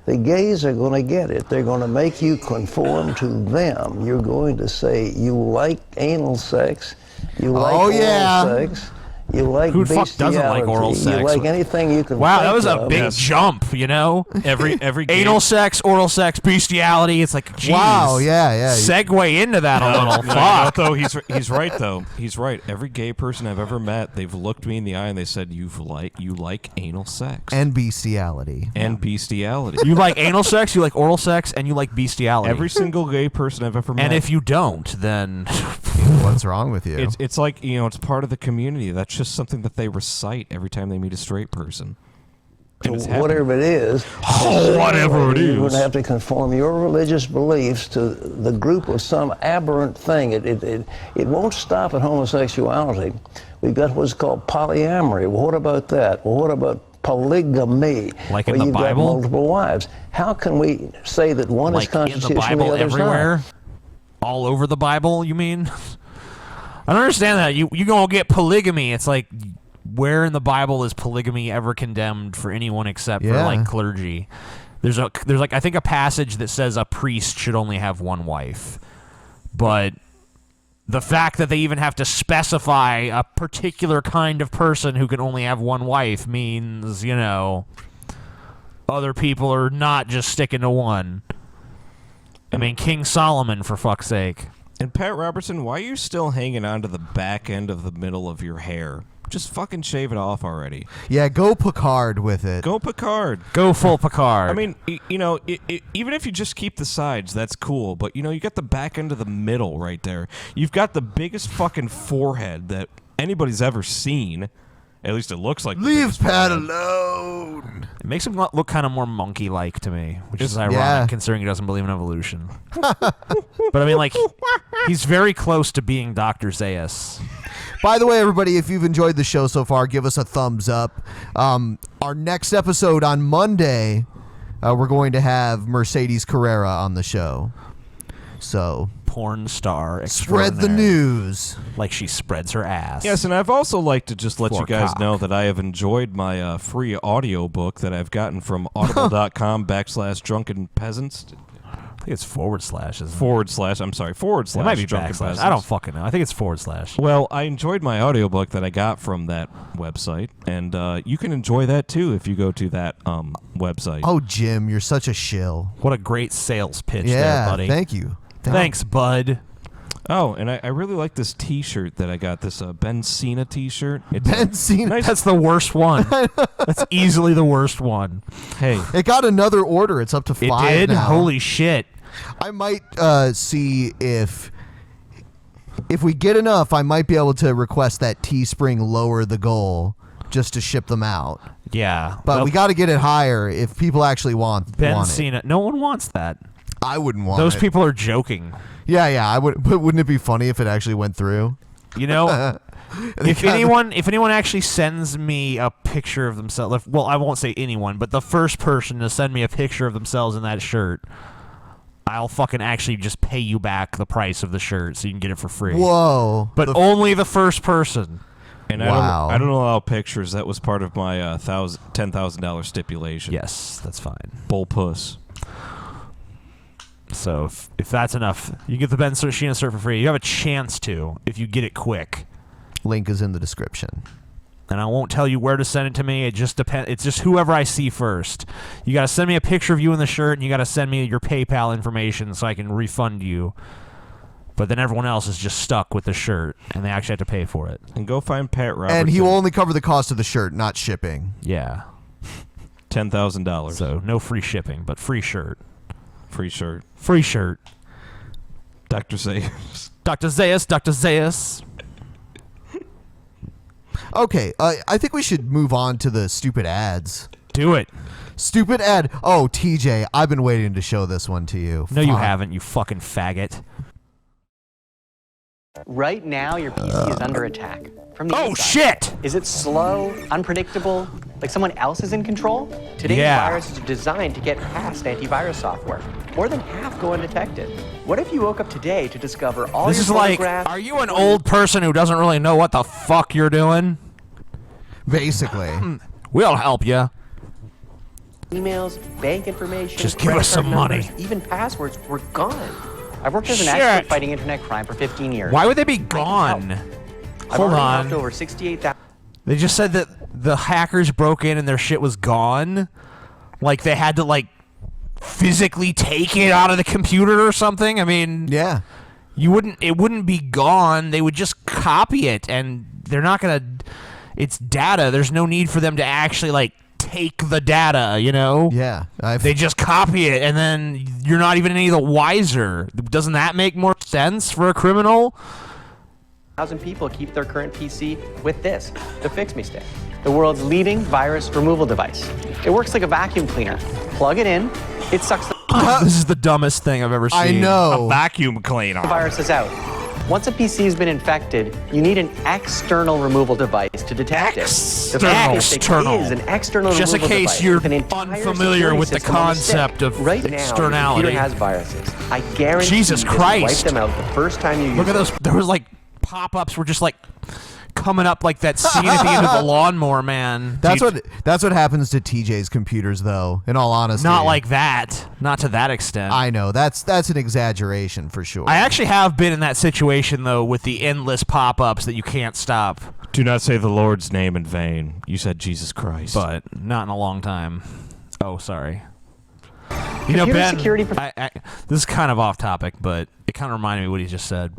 The gays are going to get it. They're going to make you conform to them. You're going to say you like anal sex, you like oral sex, you like Who the fuck doesn't like bestiality, oral you sex? like anything you can Wow, think that was a of. big jump, you know? Every gay... Anal sex, oral sex, bestiality. It's like, geez. Wow, yeah. Segue into that a little. No, Fuck. though, he's right, though. He's right. Every gay person I've ever met, they've looked me in the eye and they said, you like anal sex. And bestiality. And bestiality. You like anal sex, you like oral sex, and you like bestiality. Every single gay person I've ever met. And if you don't, then... What's wrong with you? It's like, it's part of the community. That's just something that they recite every time they meet a straight person. And it's happening. Whatever it is, whatever it you're going is. to have to conform your religious beliefs to the group of some aberrant thing. It won't stop at homosexuality. We've got what's called polyamory. Well, what about that? Well, what about polygamy? Like in where the you've Bible? got multiple wives. How can we say that one like is constitutional in the Bible the other's everywhere? not? All over the Bible, you mean? I don't understand that. You gonna get polygamy. It's like, where in the Bible is polygamy ever condemned for anyone except for like clergy? There's like I think a passage that says a priest should only have one wife. But the fact that they even have to specify a particular kind of person who can only have one wife means, other people are not just sticking to one. I mean, King Solomon, for fuck's sake. And Pat Robertson, why are you still hanging on to the back end of the middle of your hair? Just fucking shave it off already. Yeah, go Picard with it. Go Picard. Go full Picard. I mean, even if you just keep the sides, that's cool. But, you got the back end of the middle right there. You've got the biggest fucking forehead that anybody's ever seen. At least it looks like. Leave Pat alone. It makes him look kind of more monkey-like to me, which is ironic considering he doesn't believe in evolution. But I mean, he's very close to being Dr. Zaius. By the way, everybody, if you've enjoyed the show so far, give us a thumbs up. Our next episode on Monday, we're going to have Mercedes Carrera on the show. So porn star spread the extraordinaire. news. Like she spreads her ass. Yes, and I've also like to just let For you guys cock. know that I have enjoyed my free audio book that I've gotten from audible.com/Drunken Peasants. I think it's forward slash. Isn't it? I'm sorry, forward slash. It might be Drunken backslash. Peasants. I don't fucking know. I think it's forward slash. Well, I enjoyed my audiobook that I got from that website, and you can enjoy that too if you go to that website. Oh, Jim, you're such a shill. What a great sales pitch Yeah, there, buddy. thank you. Thanks, bud. Oh, and I really like this T-shirt that I got. This Ben Cena T-shirt. Ben Cena. That's the worst one. That's easily the worst one. Hey, It got another order. It's up to 5 it did. now. Holy shit! I might see if we get enough, I might be able to request that Teespring lower the goal just to ship them out. Yeah, But well, we got to get it higher if people actually want Ben it. Cena. No one wants that. I wouldn't want Those it. people are joking. Yeah, I would. But wouldn't it be funny if it actually went through? You know, if anyone actually sends me a picture of themselves, well, I won't say anyone, but the first person to send me a picture of themselves in that shirt, I'll fucking actually just pay you back the price of the shirt so you can get it for free. Whoa! But only the first person. and Wow. I don't allow pictures. That was part of my $10,000 stipulation. Yes, that's fine. Bull puss. So if that's enough, you get the Ben Sheena shirt for free. You have a chance to if you get it quick. Link is in the description. And I won't tell you where to send it to me. It just depends. It's just whoever I see first. You got to send me a picture of you in the shirt, and you got to send me your PayPal information so I can refund you. But then everyone else is just stuck with the shirt, and they actually have to pay for it. And go find Pat Robertson. And he will only cover the cost of the shirt, not shipping. Yeah. $10,000. So no free shipping, but free shirt. Free shirt. Free shirt. Dr. Zayas. Dr. Zayas. Dr. Zayas. Okay, I think we should move on to the stupid ads. Do it. Stupid ad. Oh, TJ, I've been waiting to show this one to you. No, you Fuck. haven't, you fucking faggot. Right now, your PC is under attack. From the Oh, inside. shit! Is it slow, unpredictable, like someone else is in control? Today's Yeah. viruses are designed to get past antivirus software. More than half go undetected. What if you woke up today to discover all This your is like, photographs? are you an old person who doesn't really know what the fuck you're doing? Basically. We'll help you. Emails, bank information, Just give credit us some card numbers, money. even passwords were gone. I've worked as an Shit. expert fighting internet crime for 15 years. Why would they be gone? I've Hold already on. helped over 68,000. They just said that the hackers broke in and their shit was gone. Like they had to like physically take it out of the computer or something. I mean, yeah. It wouldn't be gone. They would just copy it, and they're not gonna. It's data. There's no need for them to actually like take the data. You know? Yeah. They just copy it, and then you're not even any the wiser. Doesn't that make more sense for a criminal? 1,000 people keep their current PC with this, the Fix Me Stick, the world's leading virus removal device. It works like a vacuum cleaner. Plug it in, it sucks the This is the dumbest thing I've ever seen. I know. A vacuum cleaner. virus is out. Once a PC has been infected, you need an external removal device to detect it. The Fix Me Stick External. is an external Just in removal case device you're with an entire unfamiliar security with the system on stick. concept of right externality. Now, your computer has viruses. I guarantee Jesus you just Christ. wipe them out the first time you use Look at them. those. There was like pop-ups were just like coming up like that scene at the end of the Lawnmower Man. That's what happens to TJ's computers, though. In all honesty, Not like that. Not to that extent. I know that's an exaggeration for sure. I actually have been in that situation though with the endless pop-ups that you can't stop. Do not say the Lord's name in vain. You said Jesus Christ. But not in a long time. Oh, sorry. You Computer know, Ben, security this is kind of off topic, but it kind of reminded me of what he just said.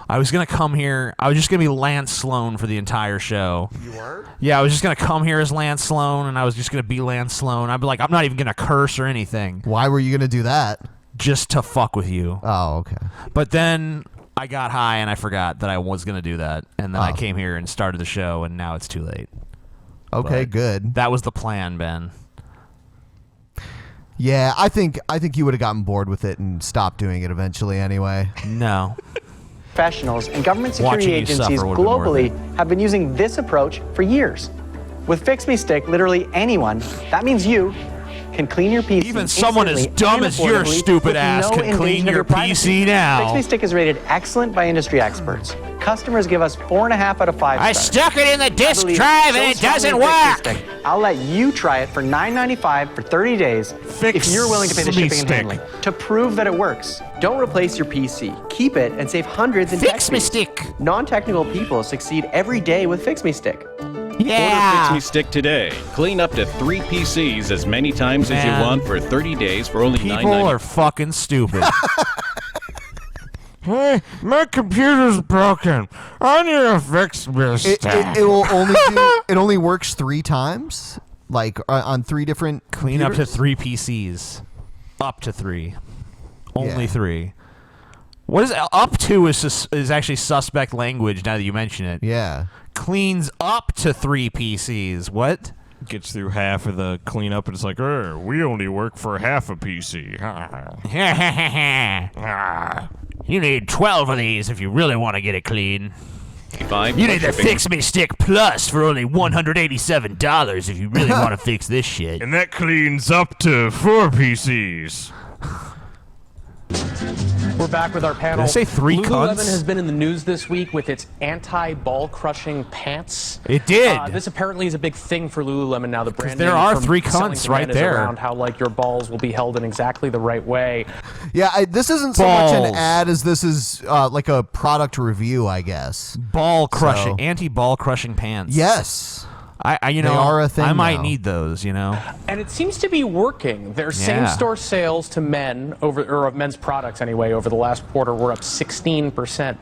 I was going to come here. I was just going to be Lance Sloan for the entire show. You were? Yeah, I was just going to come here as Lance Sloan, and I was just going to be Lance Sloan. I'd be like, I'm not even going to curse or anything. Why were you going to do that? Just to fuck with you. Oh, okay. But then I got high, and I forgot that I was going to do that. And then I Oh. came here and started the show, and now it's too late. Okay, But good. That was the plan, Ben. Yeah, I think you would have gotten bored with it and stopped doing it eventually anyway. No. Professionals and government security Watching you agencies suffer would've been worth globally have been using this approach for years. With Fix Me Stick, literally anyone, that means you, can clean your PC. Even someone as instantly dumb and as your affordably stupid with ass no can clean invasion of your privacy. PC now. Fix Me Stick is rated excellent by industry experts. Customers give us 4.5 out of 5 I stars. stuck it in the disk I believe drive so and it strongly doesn't in Fix Me work. Stick. I'll let you try it for $9.95 for 30 days if you're willing to pay the Me shipping and Stick. handling to prove that it works. Don't replace your PC. Keep it and save hundreds in Fix tech Me fees. Stick. Non-technical people succeed every day with Fix Me Stick. Order Fix Me Stick today. Clean up to 3 PCs as many times as you Man. want for 30 days for only People $9.95. are fucking stupid. Hey, my computer's broken. I need to fix this. It will only it only works 3 times, like on 3 different. Clean up to computers? 3 PCs. Up to 3. Only Yeah. 3. What is up to is actually suspect language now that you mention it. Yeah. Cleans up to 3 PCs. What? Gets through half of the cleanup and it's like, we only work for half a PC. You need 12 of these if you really want to get it clean. $5 You need the shipping. Fix Me Stick Plus for only $187 if you really want to fix this shit. And that cleans up to 4 PCs. We're back with our panel. Did I say 3 Lululemon cunts? has been in the news this week with its anti-ball crushing pants. It did. This apparently is a big thing for Lululemon now. The brand there name are from 3 selling cunts to right men is there. around how like your balls will be held in exactly the right way. Yeah, this isn't so much Balls. an ad as this is like a product review, I guess. Ball crushing, So- anti-ball crushing pants. Yes. I They are a thing I might now. need those, you know. And it seems to be working. Their same-store sales to men or of men's products anyway over the last quarter were up 16%.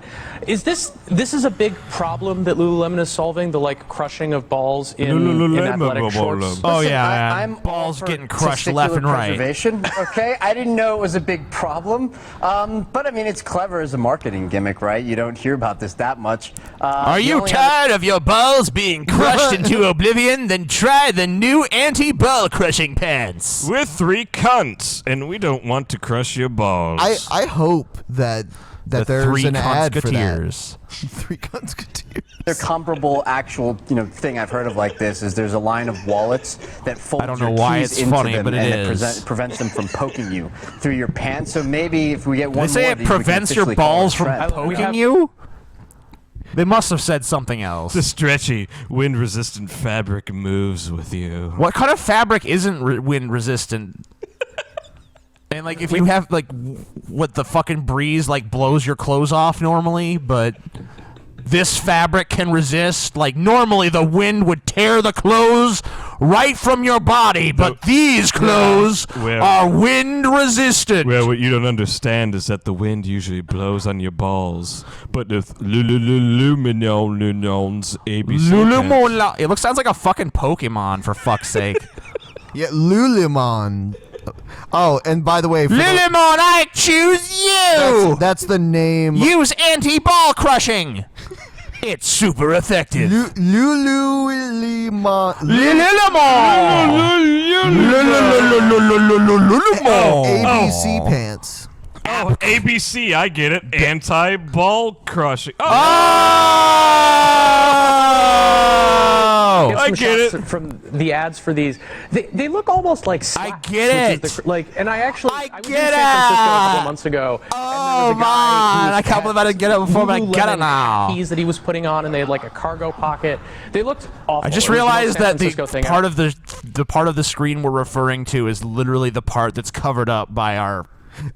Is this is a big problem that Lululemon is solving, the like crushing of balls in athletic shorts? Oh yeah, man. I'm balls all for getting crushed left and testicular right. preservation, okay, I didn't know it was a big problem, but I mean it's clever as a marketing gimmick, right? You don't hear about this that much. Are the you only tired of your balls being crushed into oblivion? Then try the new anti-ball crushing pants. We're 3 cunts, and we don't want to crush your balls. I hope that The there's 3 an ad for that. Cuntsketeers. 3 Cuntsketeers. other comparable actual thing I've heard of like this is there's a line of wallets that folds I don't know your why keys it's into funny, them but it and is. prevents them from poking you through your pants. So maybe if we get one They say more it of these, we can prevents your officially call it a balls from trend. poking you? They must have said something else. The stretchy, wind-resistant fabric moves with you. What kind of fabric isn't wind resistant? And like, if you have like, what the fucking breeze like blows your clothes off normally, but this fabric can resist. Like normally, the wind would tear the clothes right from your body, but these clothes are wind resistant. Well, what you don't understand is that the wind usually blows on your balls, but the Lululemon's ABC. Lululemon. It sounds like a fucking Pokemon, for fuck's sake. Yeah, Lululemon. Oh, and by the way, for Lululemon, I choose you. That's the name. Use anti-ball crushing. It's super effective. Lululemon. ABC pants. Oh, ABC, I get it. Anti-ball crushing. Oh! I get it. From the ads for these, they look almost like slacks. I get it. And I was in San it. Francisco a couple months ago. Oh man, I can't believe I didn't get it before, but I get it now. Keys that he was putting on, and they had like a cargo pocket. They looked awful. I just It was the most realized San that Francisco the thing part of the part of the screen we're referring to is literally the part that's covered up by our.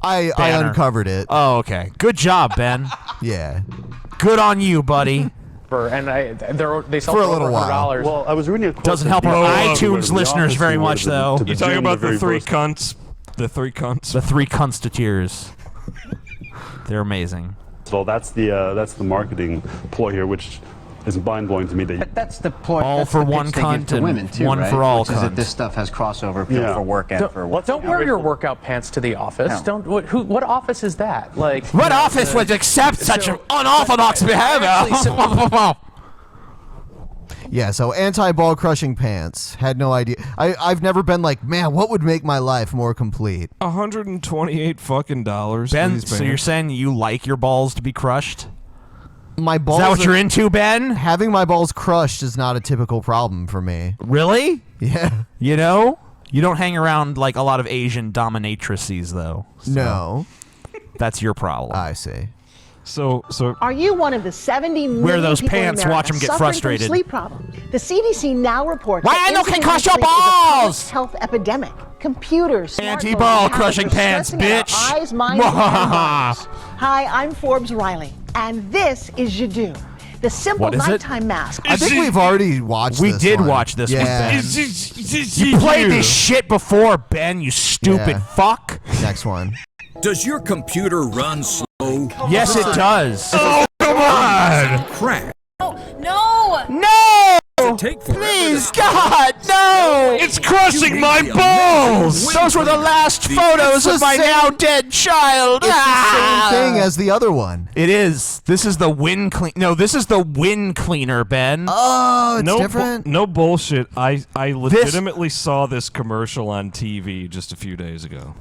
I banner. uncovered it. Oh, okay. Good job, Ben. Yeah. Good on you, buddy. And they sell For a for little over while. $100. Well, I was reading a quote. Doesn't help our iTunes listeners very much, though. You talking about the 3 cunts? The 3 cunts? The 3 Constituteers. They're amazing. So that's the marketing ploy here, which is mind-blowing to me. That That's the point. All that's for the pitch one they give cunt to and women too, one right? for all Which is that cunts. this stuff has crossover appeal for work and for what. Don't wear your workout pants to the office. No. What office is that? Like What office would accept such an unorthodox behavior? Yeah, so anti-ball crushing pants. Had no idea. I've never been like, man, what would make my life more complete? $128 fucking dollars. Ben, so you're saying you like your balls to be crushed? My balls. Is that what you're into, Ben? Having my balls crushed is not a typical problem for me. Really? Yeah. You know? You don't hang around like a lot of Asian dominatrices, though. So No. That's your problem. I see. So Are you one of the 70 million Wear those people pants, in America watch 'em get suffering frustrated. From sleep problems? The CDC now reports Why that I know can insufficient crush your sleep is a public balls? health epidemic. Computers, Anti-ball smartphones, crushing tablets pants, are stressing out bitch. our eyes, minds, and bodies. Hi, I'm Forbes Riley, and this is Jiddu, the simple What is it? nighttime mask. I think we've already watched We this did one. watch this one, Yeah. Ben. You played this shit before, Ben, you stupid Yeah. fuck. Next one. Does your computer run slow? Yes, it does. Oh, come on! Crash. No! No! Please, God, no! It's crushing my balls! Those were the last photos of my now dead child. It's the same thing as the other one. It is. This is the wind clean. No, this is the wind cleaner, Ben. Oh, it's no different. No bullshit. I legitimately saw this commercial on TV just a few days ago.